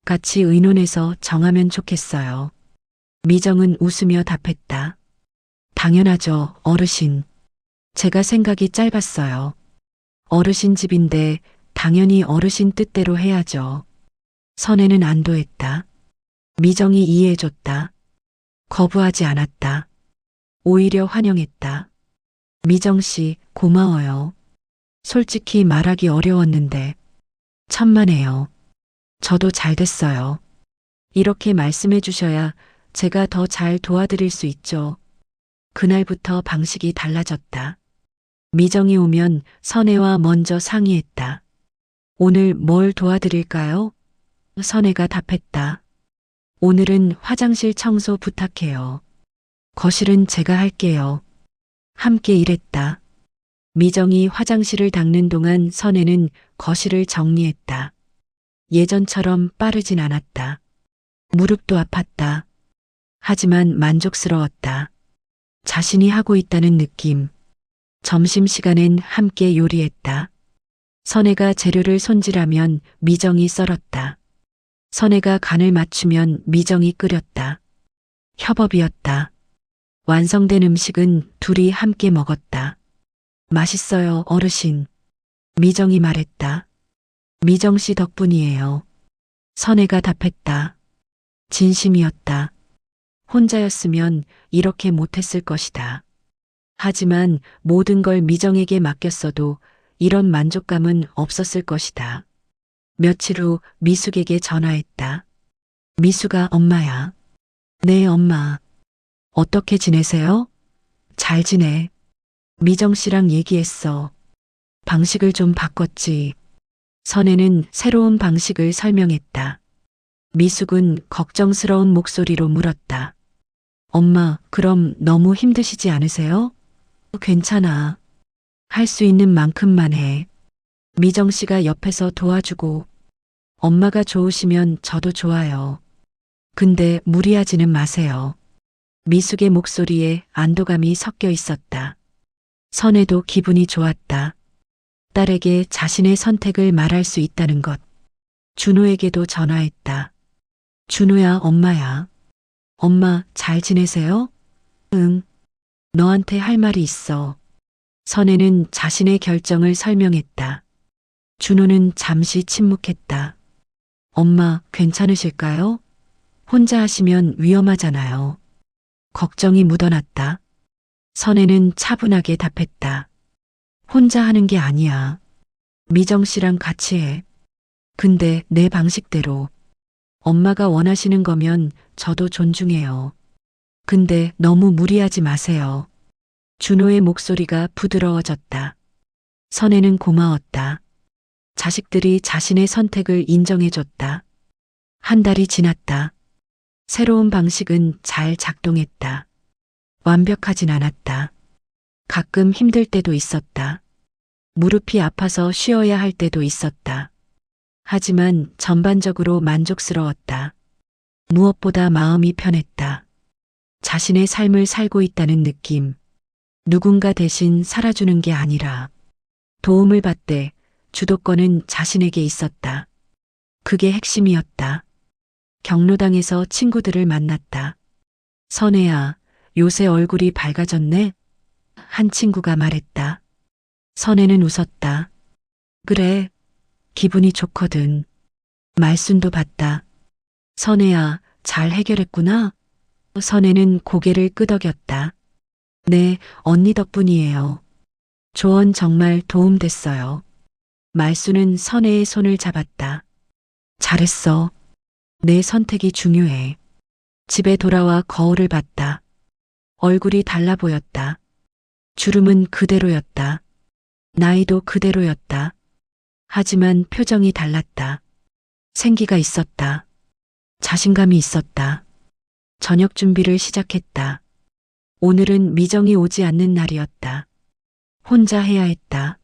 같이 의논해서 정하면 좋겠어요. 미정은 웃으며 답했다. 당연하죠, 어르신. 제가 생각이 짧았어요. 어르신 집인데 당연히 어르신 뜻대로 해야죠. 선혜는 안도했다. 미정이 이해해줬다. 거부하지 않았다. 오히려 환영했다. 미정 씨, 고마워요. 솔직히 말하기 어려웠는데 천만에요. 저도 잘 됐어요. 이렇게 말씀해 주셔야 제가 더 잘 도와드릴 수 있죠. 그날부터 방식이 달라졌다. 미정이 오면 선혜와 먼저 상의했다. 오늘 뭘 도와드릴까요? 선혜가 답했다. 오늘은 화장실 청소 부탁해요. 거실은 제가 할게요. 함께 일했다. 미정이 화장실을 닦는 동안 선혜는 거실을 정리했다. 예전처럼 빠르진 않았다. 무릎도 아팠다. 하지만 만족스러웠다. 자신이 하고 있다는 느낌. 점심시간엔 함께 요리했다. 선혜가 재료를 손질하면 미정이 썰었다. 선혜가 간을 맞추면 미정이 끓였다. 협업이었다. 완성된 음식은 둘이 함께 먹었다. 맛있어요, 어르신. 미정이 말했다. 미정 씨 덕분이에요. 선혜가 답했다. 진심이었다. 혼자였으면 이렇게 못했을 것이다. 하지만 모든 걸 미정에게 맡겼어도 이런 만족감은 없었을 것이다. 며칠 후 미숙에게 전화했다. 미숙아, 엄마야. 네, 엄마. 어떻게 지내세요? 잘 지내. 미정 씨랑 얘기했어. 방식을 좀 바꿨지. 선혜는 새로운 방식을 설명했다. 미숙은 걱정스러운 목소리로 물었다. 엄마, 그럼 너무 힘드시지 않으세요? 괜찮아. 할 수 있는 만큼만 해. 미정 씨가 옆에서 도와주고 엄마가 좋으시면 저도 좋아요. 근데 무리하지는 마세요. 미숙의 목소리에 안도감이 섞여 있었다. 선혜도 기분이 좋았다. 딸에게 자신의 선택을 말할 수 있다는 것. 준호에게도 전화했다. 준호야, 엄마야. 엄마, 잘 지내세요? 응. 너한테 할 말이 있어. 선혜는 자신의 결정을 설명했다. 준호는 잠시 침묵했다. 엄마, 괜찮으실까요? 혼자 하시면 위험하잖아요. 걱정이 묻어났다. 선혜는 차분하게 답했다. 혼자 하는 게 아니야. 미정 씨랑 같이 해. 근데 내 방식대로. 엄마가 원하시는 거면 저도 존중해요. 근데 너무 무리하지 마세요. 준호의 목소리가 부드러워졌다. 선혜는 고마웠다. 자식들이 자신의 선택을 인정해줬다. 한 달이 지났다. 새로운 방식은 잘 작동했다. 완벽하진 않았다. 가끔 힘들 때도 있었다. 무릎이 아파서 쉬어야 할 때도 있었다. 하지만 전반적으로 만족스러웠다. 무엇보다 마음이 편했다. 자신의 삶을 살고 있다는 느낌. 누군가 대신 살아주는 게 아니라 도움을 받되 주도권은 자신에게 있었다. 그게 핵심이었다. 경로당에서 친구들을 만났다. 선혜야, 요새 얼굴이 밝아졌네? 한 친구가 말했다. 선혜는 웃었다. 그래, 기분이 좋거든. 말순도 봤다. 선혜야, 잘 해결했구나? 선혜는 고개를 끄덕였다. 네, 언니 덕분이에요. 조언 정말 도움됐어요. 말순은 선혜의 손을 잡았다. 잘했어. 내 선택이 중요해. 집에 돌아와 거울을 봤다. 얼굴이 달라 보였다. 주름은 그대로였다. 나이도 그대로였다. 하지만 표정이 달랐다. 생기가 있었다. 자신감이 있었다. 저녁 준비를 시작했다. 오늘은 미정이 오지 않는 날이었다. 혼자 해야 했다.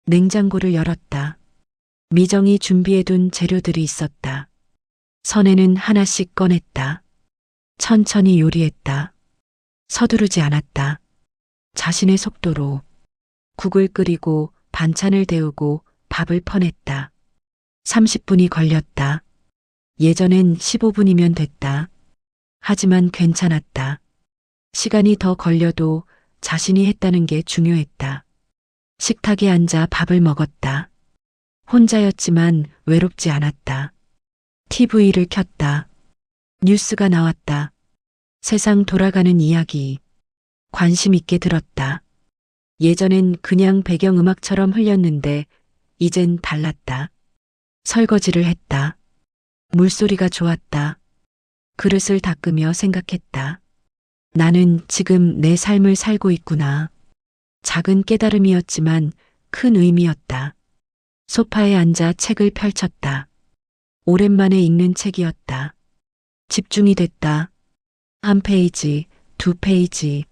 냉장고를 열었다. 미정이 준비해둔 재료들이 있었다. 선혜는 하나씩 꺼냈다. 천천히 요리했다. 서두르지 않았다. 자신의 속도로 국을 끓이고 반찬을 데우고 밥을 퍼냈다. 30분이 걸렸다. 예전엔 15분이면 됐다. 하지만 괜찮았다. 시간이 더 걸려도 자신이 했다는 게 중요했다. 식탁에 앉아 밥을 먹었다. 혼자였지만 외롭지 않았다. TV를 켰다. 뉴스가 나왔다. 세상 돌아가는 이야기. 관심 있게 들었다. 예전엔 그냥 배경음악처럼 흘렸는데 이젠 달랐다. 설거지를 했다. 물소리가 좋았다. 그릇을 닦으며 생각했다. 나는 지금 내 삶을 살고 있구나. 작은 깨달음이었지만 큰 의미였다. 소파에 앉아 책을 펼쳤다. 오랜만에 읽는 책이었다. 집중이 됐다. 한 페이지, 두 페이지.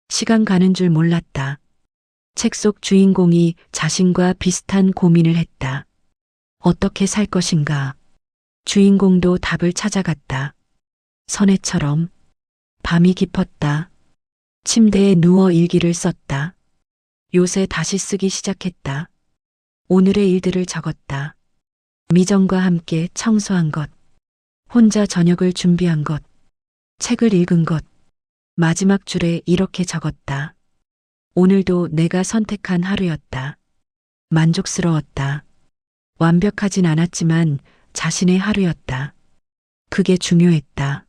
시간 가는 줄 몰랐다. 책 속 주인공이 자신과 비슷한 고민을 했다. 어떻게 살 것인가? 주인공도 답을 찾아갔다. 선혜처럼. 밤이 깊었다. 침대에 누워 일기를 썼다. 요새 다시 쓰기 시작했다. 오늘의 일들을 적었다. 미정과 함께 청소한 것, 혼자 저녁을 준비한 것, 책을 읽은 것. 마지막 줄에 이렇게 적었다. 오늘도 내가 선택한 하루였다. 만족스러웠다. 완벽하진 않았지만 자신의 하루였다. 그게 중요했다.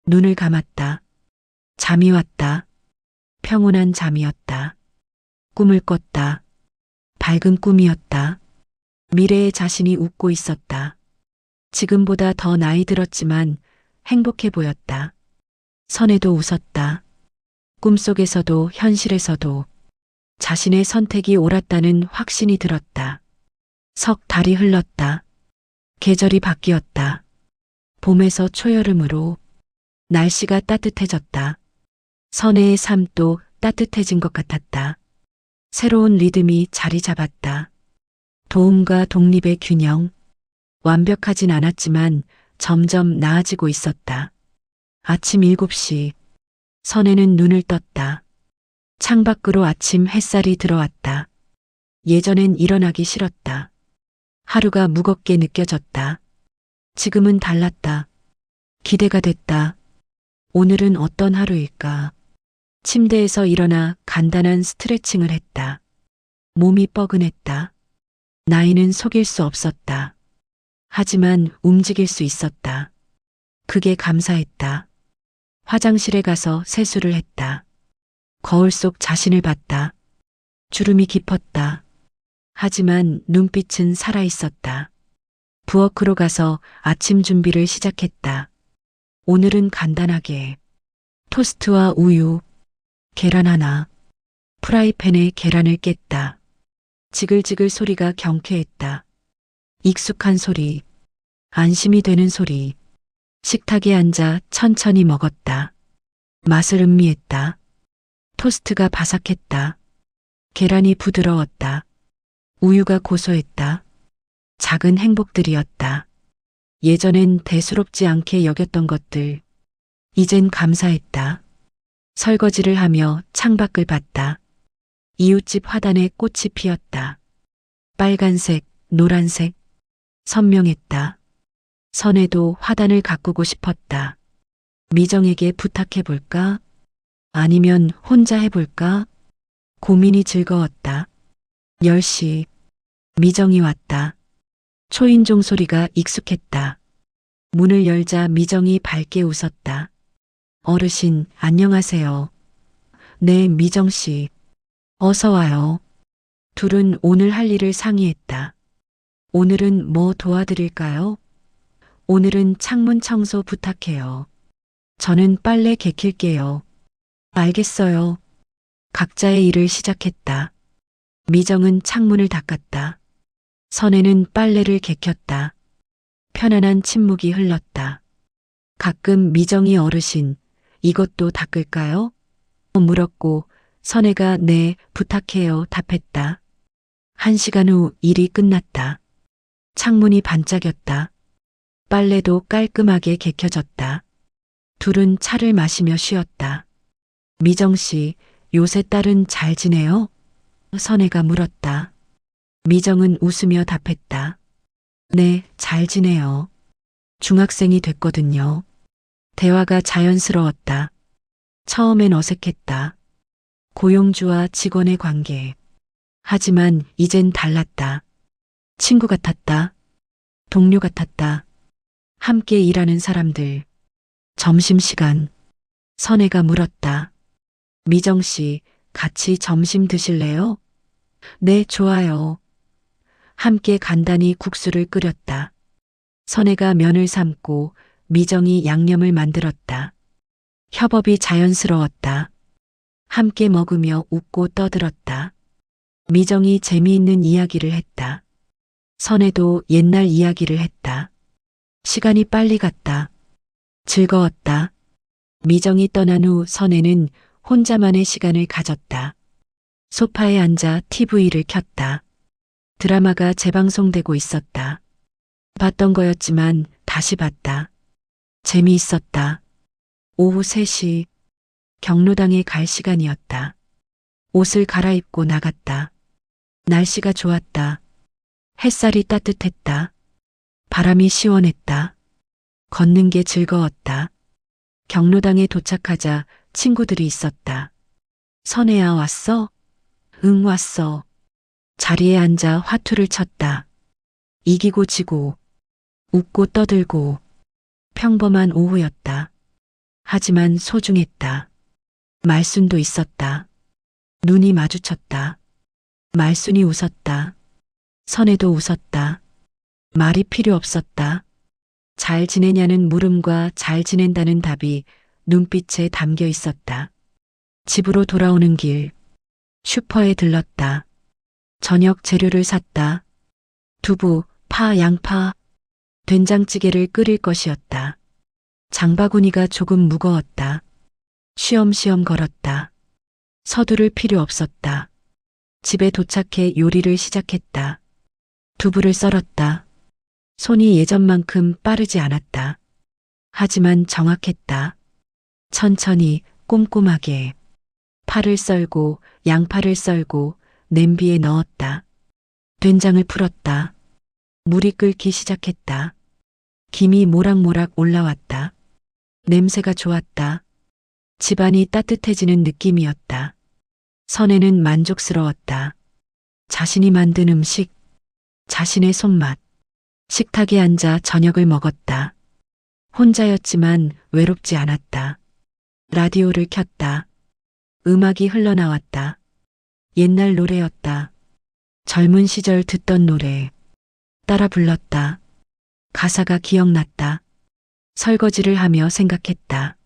눈을 감았다. 잠이 왔다. 평온한 잠이었다. 꿈을 꿨다. 밝은 꿈이었다. 미래의 자신이 웃고 있었다. 지금보다 더 나이 들었지만 행복해 보였다. 선혜도 웃었다. 꿈속에서도 현실에서도 자신의 선택이 옳았다는 확신이 들었다. 석 달이 흘렀다. 계절이 바뀌었다. 봄에서 초여름으로 날씨가 따뜻해졌다. 선혜의 삶도 따뜻해진 것 같았다. 새로운 리듬이 자리 잡았다. 도움과 독립의 균형. 완벽하진 않았지만 점점 나아지고 있었다. 아침 7시. 선혜는 눈을 떴다. 창밖으로 아침 햇살이 들어왔다. 예전엔 일어나기 싫었다. 하루가 무겁게 느껴졌다. 지금은 달랐다. 기대가 됐다. 오늘은 어떤 하루일까? 침대에서 일어나 간단한 스트레칭을 했다. 몸이 뻐근했다. 나이는 속일 수 없었다. 하지만 움직일 수 있었다. 그게 감사했다. 화장실에 가서 세수를 했다. 거울 속 자신을 봤다. 주름이 깊었다. 하지만 눈빛은 살아있었다. 부엌으로 가서 아침 준비를 시작했다. 오늘은 간단하게 토스트와 우유, 계란 하나, 프라이팬에 계란을 깼다. 지글지글 소리가 경쾌했다. 익숙한 소리, 안심이 되는 소리. 식탁에 앉아 천천히 먹었다. 맛을 음미했다. 토스트가 바삭했다. 계란이 부드러웠다. 우유가 고소했다. 작은 행복들이었다. 예전엔 대수롭지 않게 여겼던 것들. 이젠 감사했다. 설거지를 하며 창밖을 봤다. 이웃집 화단에 꽃이 피었다. 빨간색, 노란색. 선명했다. 선혜도 화단을 가꾸고 싶었다. 미정에게 부탁해볼까? 아니면 혼자 해볼까? 고민이 즐거웠다. 10시. 미정이 왔다. 초인종 소리가 익숙했다. 문을 열자 미정이 밝게 웃었다. 어르신, 안녕하세요. 네, 미정씨. 어서 와요. 둘은 오늘 할 일을 상의했다. 오늘은 뭐 도와드릴까요? 오늘은 창문 청소 부탁해요. 저는 빨래 개킬게요. 알겠어요. 각자의 일을 시작했다. 미정은 창문을 닦았다. 선혜는 빨래를 개켰다. 편안한 침묵이 흘렀다. 가끔 미정이 어르신, 이것도 닦을까요? 물었고 선혜가 네, 부탁해요 답했다. 1시간 후 일이 끝났다. 창문이 반짝였다. 빨래도 깔끔하게 개켜졌다. 둘은 차를 마시며 쉬었다. 미정 씨, 요새 딸은 잘 지내요? 선혜가 물었다. 미정은 웃으며 답했다. 네, 잘 지내요. 중학생이 됐거든요. 대화가 자연스러웠다. 처음엔 어색했다. 고용주와 직원의 관계. 하지만 이젠 달랐다. 친구 같았다. 동료 같았다. 함께 일하는 사람들. 점심시간. 선혜가 물었다. 미정 씨, 같이 점심 드실래요? 네, 좋아요. 함께 간단히 국수를 끓였다. 선혜가 면을 삶고 미정이 양념을 만들었다. 협업이 자연스러웠다. 함께 먹으며 웃고 떠들었다. 미정이 재미있는 이야기를 했다. 선혜도 옛날 이야기를 했다. 시간이 빨리 갔다. 즐거웠다. 미정이 떠난 후 선혜는 혼자만의 시간을 가졌다. 소파에 앉아 TV를 켰다. 드라마가 재방송되고 있었다. 봤던 거였지만 다시 봤다. 재미있었다. 오후 3시. 경로당에 갈 시간이었다. 옷을 갈아입고 나갔다. 날씨가 좋았다. 햇살이 따뜻했다. 바람이 시원했다. 걷는 게 즐거웠다. 경로당에 도착하자 친구들이 있었다. 선혜야, 왔어? 응, 왔어. 자리에 앉아 화투를 쳤다. 이기고 지고, 웃고 떠들고, 평범한 오후였다. 하지만 소중했다. 말순도 있었다. 눈이 마주쳤다. 말순이 웃었다. 선혜도 웃었다. 말이 필요 없었다. 잘 지내냐는 물음과 잘 지낸다는 답이 눈빛에 담겨 있었다. 집으로 돌아오는 길, 슈퍼에 들렀다. 저녁 재료를 샀다. 두부, 파, 양파, 된장찌개를 끓일 것이었다. 장바구니가 조금 무거웠다. 쉬엄쉬엄 걸었다. 서두를 필요 없었다. 집에 도착해 요리를 시작했다. 두부를 썰었다. 손이 예전만큼 빠르지 않았다. 하지만 정확했다. 천천히 꼼꼼하게 파를 썰고 양파를 썰고 냄비에 넣었다. 된장을 풀었다. 물이 끓기 시작했다. 김이 모락모락 올라왔다. 냄새가 좋았다. 집안이 따뜻해지는 느낌이었다. 선혜는 만족스러웠다. 자신이 만든 음식, 자신의 손맛. 식탁에 앉아 저녁을 먹었다. 혼자였지만 외롭지 않았다. 라디오를 켰다. 음악이 흘러나왔다. 옛날 노래였다. 젊은 시절 듣던 노래. 따라 불렀다. 가사가 기억났다. 설거지를 하며 생각했다.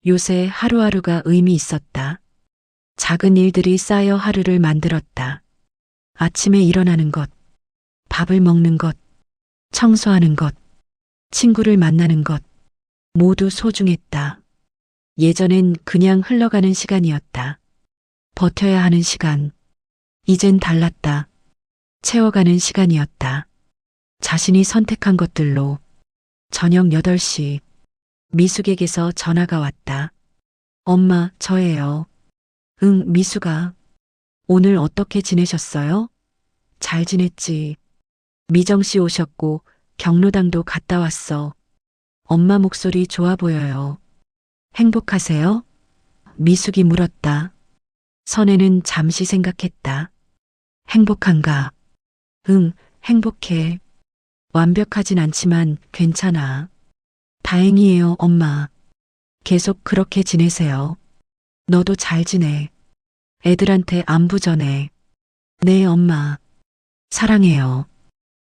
요새 하루하루가 의미 있었다. 작은 일들이 쌓여 하루를 만들었다. 아침에 일어나는 것, 밥을 먹는 것, 청소하는 것, 친구를 만나는 것, 모두 소중했다. 예전엔 그냥 흘러가는 시간이었다. 버텨야 하는 시간. 이젠 달랐다. 채워가는 시간이었다. 자신이 선택한 것들로. 저녁 8시. 미숙에게서 전화가 왔다. 엄마, 저예요. 응, 미숙아. 오늘 어떻게 지내셨어요? 잘 지냈지. 미정 씨 오셨고 경로당도 갔다 왔어. 엄마 목소리 좋아 보여요. 행복하세요? 미숙이 물었다. 선혜는 잠시 생각했다. 행복한가? 응, 행복해. 완벽하진 않지만 괜찮아. 다행이에요, 엄마. 계속 그렇게 지내세요. 너도 잘 지내. 애들한테 안부 전해. 네, 엄마. 사랑해요.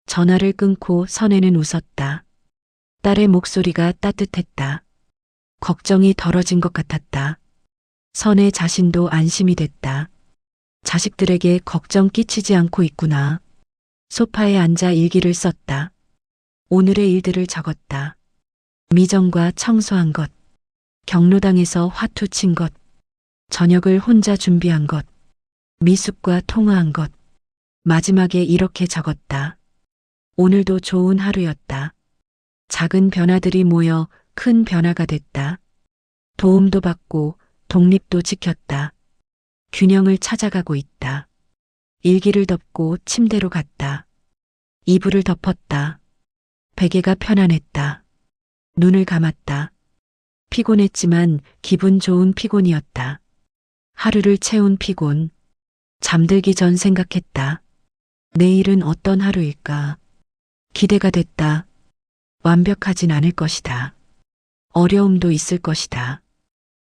전화를 끊고 선혜는 웃었다. 딸의 목소리가 따뜻했다. 걱정이 덜어진 것 같았다. 선혜 자신도 안심이 됐다. 자식들에게 걱정 끼치지 않고 있구나. 소파에 앉아 일기를 썼다. 오늘의 일들을 적었다. 미정과 청소한 것, 경로당에서 화투 친 것, 저녁을 혼자 준비한 것, 미숙과 통화한 것, 마지막에 이렇게 적었다. 오늘도 좋은 하루였다. 작은 변화들이 모여 큰 변화가 됐다. 도움도 받고 독립도 지켰다. 균형을 찾아가고 있다. 일기를 덮고 침대로 갔다. 이불을 덮었다. 베개가 편안했다. 눈을 감았다. 피곤했지만 기분 좋은 피곤이었다. 하루를 채운 피곤. 잠들기 전 생각했다. 내일은 어떤 하루일까? 기대가 됐다. 완벽하진 않을 것이다. 어려움도 있을 것이다.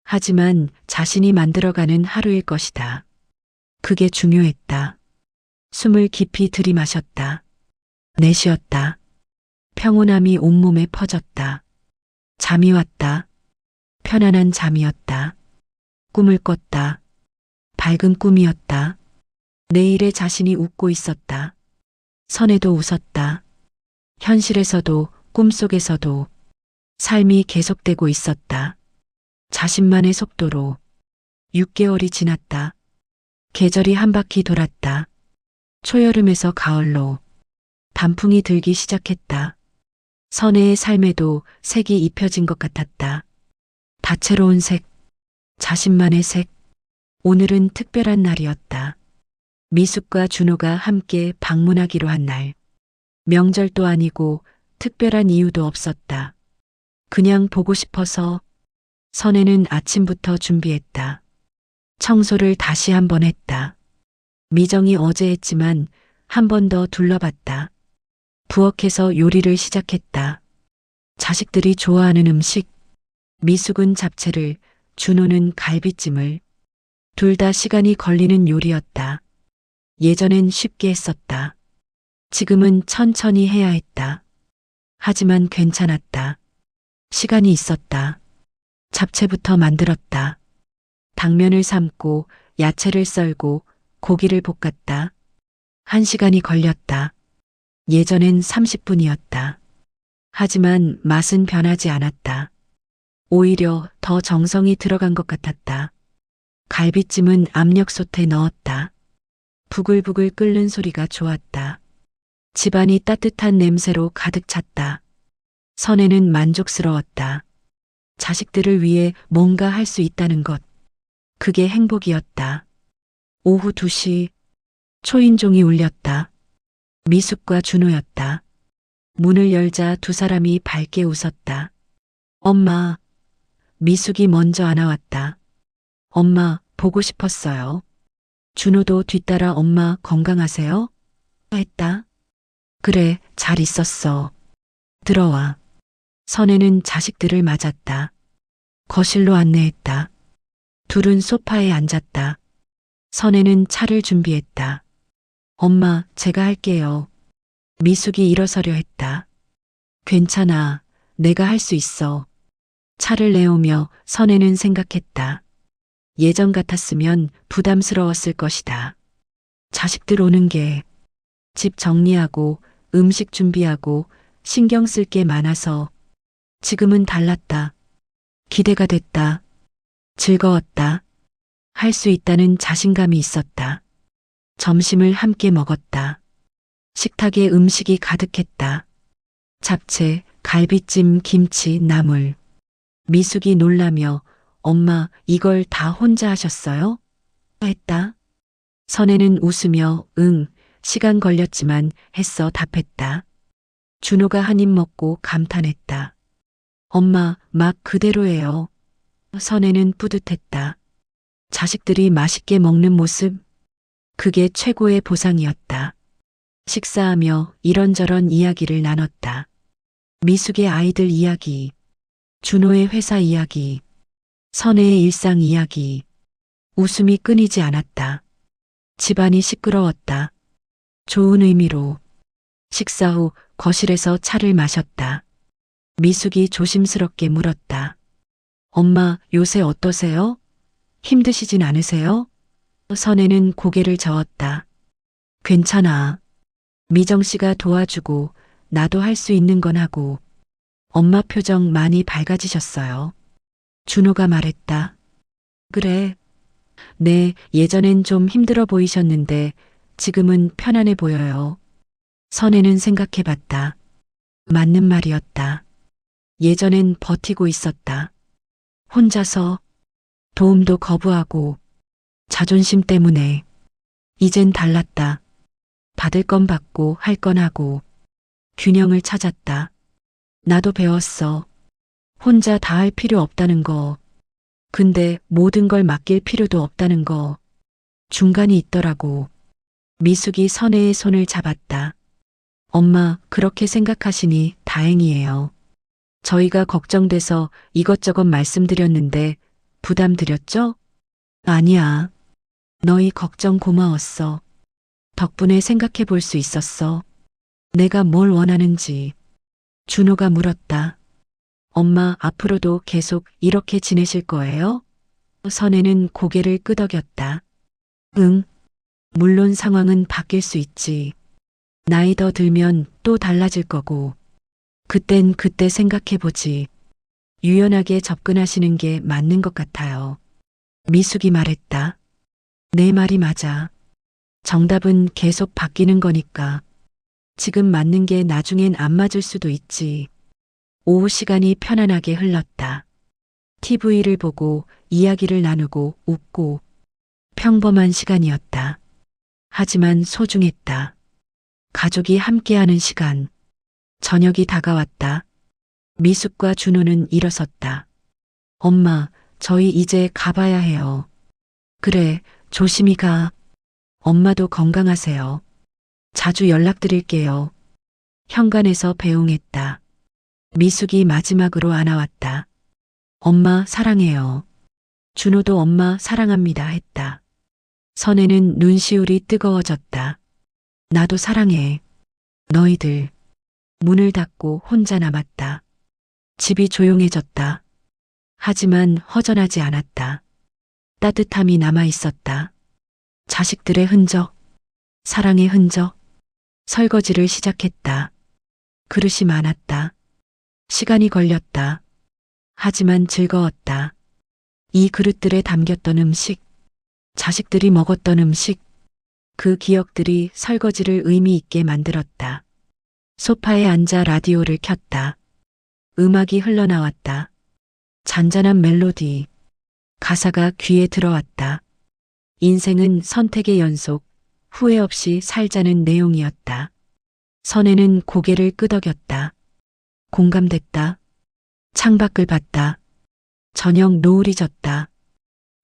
하지만 자신이 만들어가는 하루일 것이다. 그게 중요했다. 숨을 깊이 들이마셨다. 내쉬었다. 평온함이 온몸에 퍼졌다. 잠이 왔다. 편안한 잠이었다. 꿈을 꿨다. 밝은 꿈이었다. 내일의 자신이 웃고 있었다. 선혜도 웃었다. 현실에서도 꿈속에서도 삶이 계속되고 있었다. 자신만의 속도로. 6개월이 지났다. 계절이 한 바퀴 돌았다. 초여름에서 가을로. 단풍이 들기 시작했다. 선혜의 삶에도 색이 입혀진 것 같았다. 다채로운 색, 자신만의 색. 오늘은 특별한 날이었다. 미숙과 준호가 함께 방문하기로 한 날. 명절도 아니고 특별한 이유도 없었다. 그냥 보고 싶어서. 선혜는 아침부터 준비했다. 청소를 다시 한 번 했다. 미정이 어제 했지만 한 번 더 둘러봤다. 부엌에서 요리를 시작했다. 자식들이 좋아하는 음식, 미숙은 잡채를, 준호는 갈비찜을. 둘 다 시간이 걸리는 요리였다. 예전엔 쉽게 했었다. 지금은 천천히 해야 했다. 하지만 괜찮았다. 시간이 있었다. 잡채부터 만들었다. 당면을 삶고 야채를 썰고 고기를 볶았다. 1시간이 걸렸다. 예전엔 30분이었다. 하지만 맛은 변하지 않았다. 오히려 더 정성이 들어간 것 같았다. 갈비찜은 압력솥에 넣었다. 부글부글 끓는 소리가 좋았다. 집안이 따뜻한 냄새로 가득 찼다. 선혜는 만족스러웠다. 자식들을 위해 뭔가 할 수 있다는 것. 그게 행복이었다. 오후 2시 초인종이 울렸다. 미숙과 준호였다. 문을 열자 두 사람이 밝게 웃었다. 엄마. 미숙이 먼저 안아왔다. 엄마, 보고 싶었어요. 준호도 뒤따라 엄마 건강하세요? 했다. 그래, 잘 있었어. 들어와. 선혜는 자식들을 맞았다. 거실로 안내했다. 둘은 소파에 앉았다. 선혜는 차를 준비했다. 엄마, 제가 할게요. 미숙이 일어서려 했다. 괜찮아. 내가 할 수 있어. 차를 내오며 선혜는 생각했다. 예전 같았으면 부담스러웠을 것이다. 자식들 오는 게 집 정리하고 음식 준비하고 신경 쓸 게 많아서 지금은 달랐다. 기대가 됐다. 즐거웠다. 할 수 있다는 자신감이 있었다. 점심을 함께 먹었다. 식탁에 음식이 가득했다. 잡채, 갈비찜, 김치, 나물. 미숙이 놀라며 엄마 이걸 다 혼자 하셨어요? 했다. 선혜는 웃으며 응, 시간 걸렸지만 했어 답했다. 준호가 한 입 먹고 감탄했다. 엄마, 막 그대로예요. 선혜는 뿌듯했다. 자식들이 맛있게 먹는 모습, 그게 최고의 보상이었다. 식사하며 이런저런 이야기를 나눴다. 미숙의 아이들 이야기, 준호의 회사 이야기, 선혜의 일상 이야기. 웃음이 끊이지 않았다. 집안이 시끄러웠다. 좋은 의미로. 식사 후 거실에서 차를 마셨다. 미숙이 조심스럽게 물었다. 엄마, 요새 어떠세요? 힘드시진 않으세요? 선혜는 고개를 저었다. 괜찮아. 미정 씨가 도와주고 나도 할 수 있는 건 하고. 엄마 표정 많이 밝아지셨어요. 준호가 말했다. 그래. 네, 예전엔 좀 힘들어 보이셨는데 지금은 편안해 보여요. 선혜는 생각해봤다. 맞는 말이었다. 예전엔 버티고 있었다. 혼자서 도움도 거부하고 자존심 때문에. 이젠 달랐다. 받을 건 받고 할 건 하고 균형을 찾았다. 나도 배웠어. 혼자 다 할 필요 없다는 거. 근데 모든 걸 맡길 필요도 없다는 거. 중간이 있더라고. 미숙이 선혜의 손을 잡았다. 엄마, 그렇게 생각하시니 다행이에요. 저희가 걱정돼서 이것저것 말씀드렸는데 부담 드렸죠? 아니야. 너희 걱정 고마웠어. 덕분에 생각해 볼 수 있었어. 내가 뭘 원하는지. 준호가 물었다. 엄마, 앞으로도 계속 이렇게 지내실 거예요? 선혜는 고개를 끄덕였다. 응. 물론 상황은 바뀔 수 있지. 나이 더 들면 또 달라질 거고. 그땐 그때 생각해보지. 유연하게 접근하시는 게 맞는 것 같아요. 미숙이 말했다. 내 말이 맞아. 정답은 계속 바뀌는 거니까. 지금 맞는 게 나중엔 안 맞을 수도 있지. 오후 시간이 편안하게 흘렀다. TV를 보고 이야기를 나누고 웃고 평범한 시간이었다. 하지만 소중했다. 가족이 함께하는 시간. 저녁이 다가왔다. 미숙과 준호는 일어섰다. 엄마, 저희 이제 가봐야 해요. 그래, 조심히 가. 엄마도 건강하세요. 자주 연락드릴게요. 현관에서 배웅했다. 미숙이 마지막으로 안아왔다. 엄마 사랑해요. 준호도 엄마 사랑합니다 했다. 선혜는 눈시울이 뜨거워졌다. 나도 사랑해. 너희들. 문을 닫고 혼자 남았다. 집이 조용해졌다. 하지만 허전하지 않았다. 따뜻함이 남아 있었다. 자식들의 흔적, 사랑의 흔적, 설거지를 시작했다. 그릇이 많았다. 시간이 걸렸다. 하지만 즐거웠다. 이 그릇들에 담겼던 음식, 자식들이 먹었던 음식, 그 기억들이 설거지를 의미 있게 만들었다. 소파에 앉아 라디오를 켰다. 음악이 흘러나왔다. 잔잔한 멜로디, 가사가 귀에 들어왔다. 인생은 선택의 연속, 후회 없이 살자는 내용이었다. 선혜는 고개를 끄덕였다. 공감됐다. 창밖을 봤다. 저녁 노을이 졌다.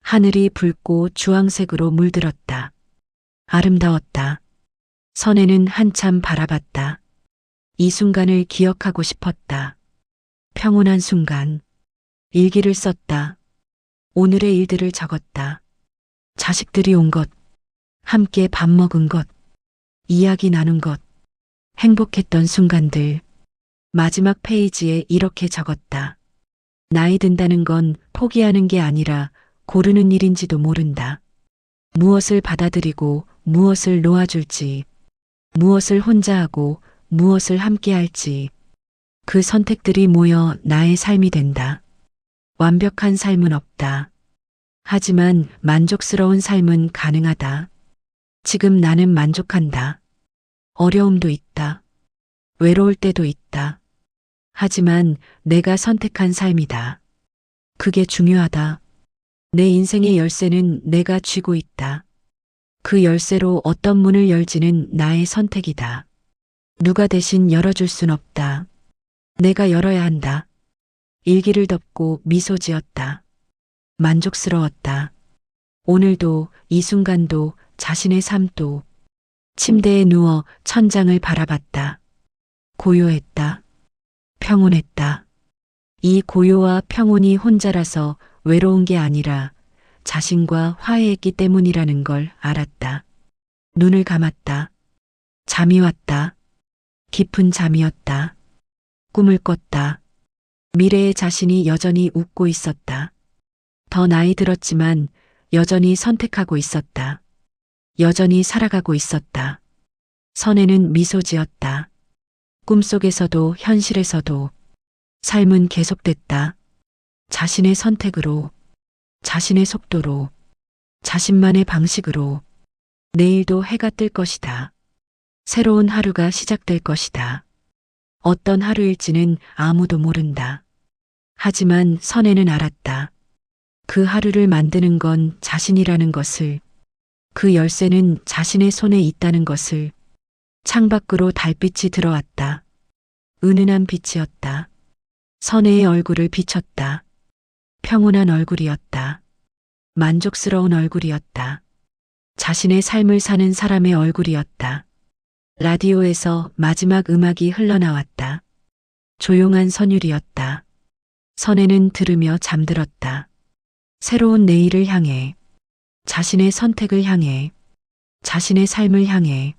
하늘이 붉고 주황색으로 물들었다. 아름다웠다. 선혜는 한참 바라봤다. 이 순간을 기억하고 싶었다. 평온한 순간. 일기를 썼다. 오늘의 일들을 적었다. 자식들이 온 것, 함께 밥 먹은 것, 이야기 나눈 것, 행복했던 순간들. 마지막 페이지에 이렇게 적었다. 나이 든다는 건 포기하는 게 아니라 고르는 일인지도 모른다. 무엇을 받아들이고 무엇을 놓아줄지, 무엇을 혼자 하고 무엇을 함께 할지, 그 선택들이 모여 나의 삶이 된다. 완벽한 삶은 없다. 하지만 만족스러운 삶은 가능하다. 지금 나는 만족한다. 어려움도 있다. 외로울 때도 있다. 하지만 내가 선택한 삶이다. 그게 중요하다. 내 인생의 열쇠는 내가 쥐고 있다. 그 열쇠로 어떤 문을 열지는 나의 선택이다. 누가 대신 열어줄 순 없다. 내가 열어야 한다. 일기를 덮고 미소 지었다. 만족스러웠다. 오늘도 이 순간도 자신의 삶도. 침대에 누워 천장을 바라봤다. 고요했다. 평온했다. 이 고요와 평온이 혼자라서 외로운 게 아니라 자신과 화해했기 때문이라는 걸 알았다. 눈을 감았다. 잠이 왔다. 깊은 잠이었다. 꿈을 꿨다. 미래의 자신이 여전히 웃고 있었다. 더 나이 들었지만 여전히 선택하고 있었다. 여전히 살아가고 있었다. 선혜는 미소 지었다. 꿈속에서도 현실에서도 삶은 계속됐다. 자신의 선택으로, 자신의 속도로, 자신만의 방식으로. 내일도 해가 뜰 것이다. 새로운 하루가 시작될 것이다. 어떤 하루일지는 아무도 모른다. 하지만 선혜는 알았다. 그 하루를 만드는 건 자신이라는 것을, 그 열쇠는 자신의 손에 있다는 것을. 창밖으로 달빛이 들어왔다. 은은한 빛이었다. 선혜의 얼굴을 비췄다. 평온한 얼굴이었다. 만족스러운 얼굴이었다. 자신의 삶을 사는 사람의 얼굴이었다. 라디오에서 마지막 음악이 흘러나왔다. 조용한 선율이었다. 선혜는 들으며 잠들었다. 새로운 내일을 향해, 자신의 선택을 향해, 자신의 삶을 향해.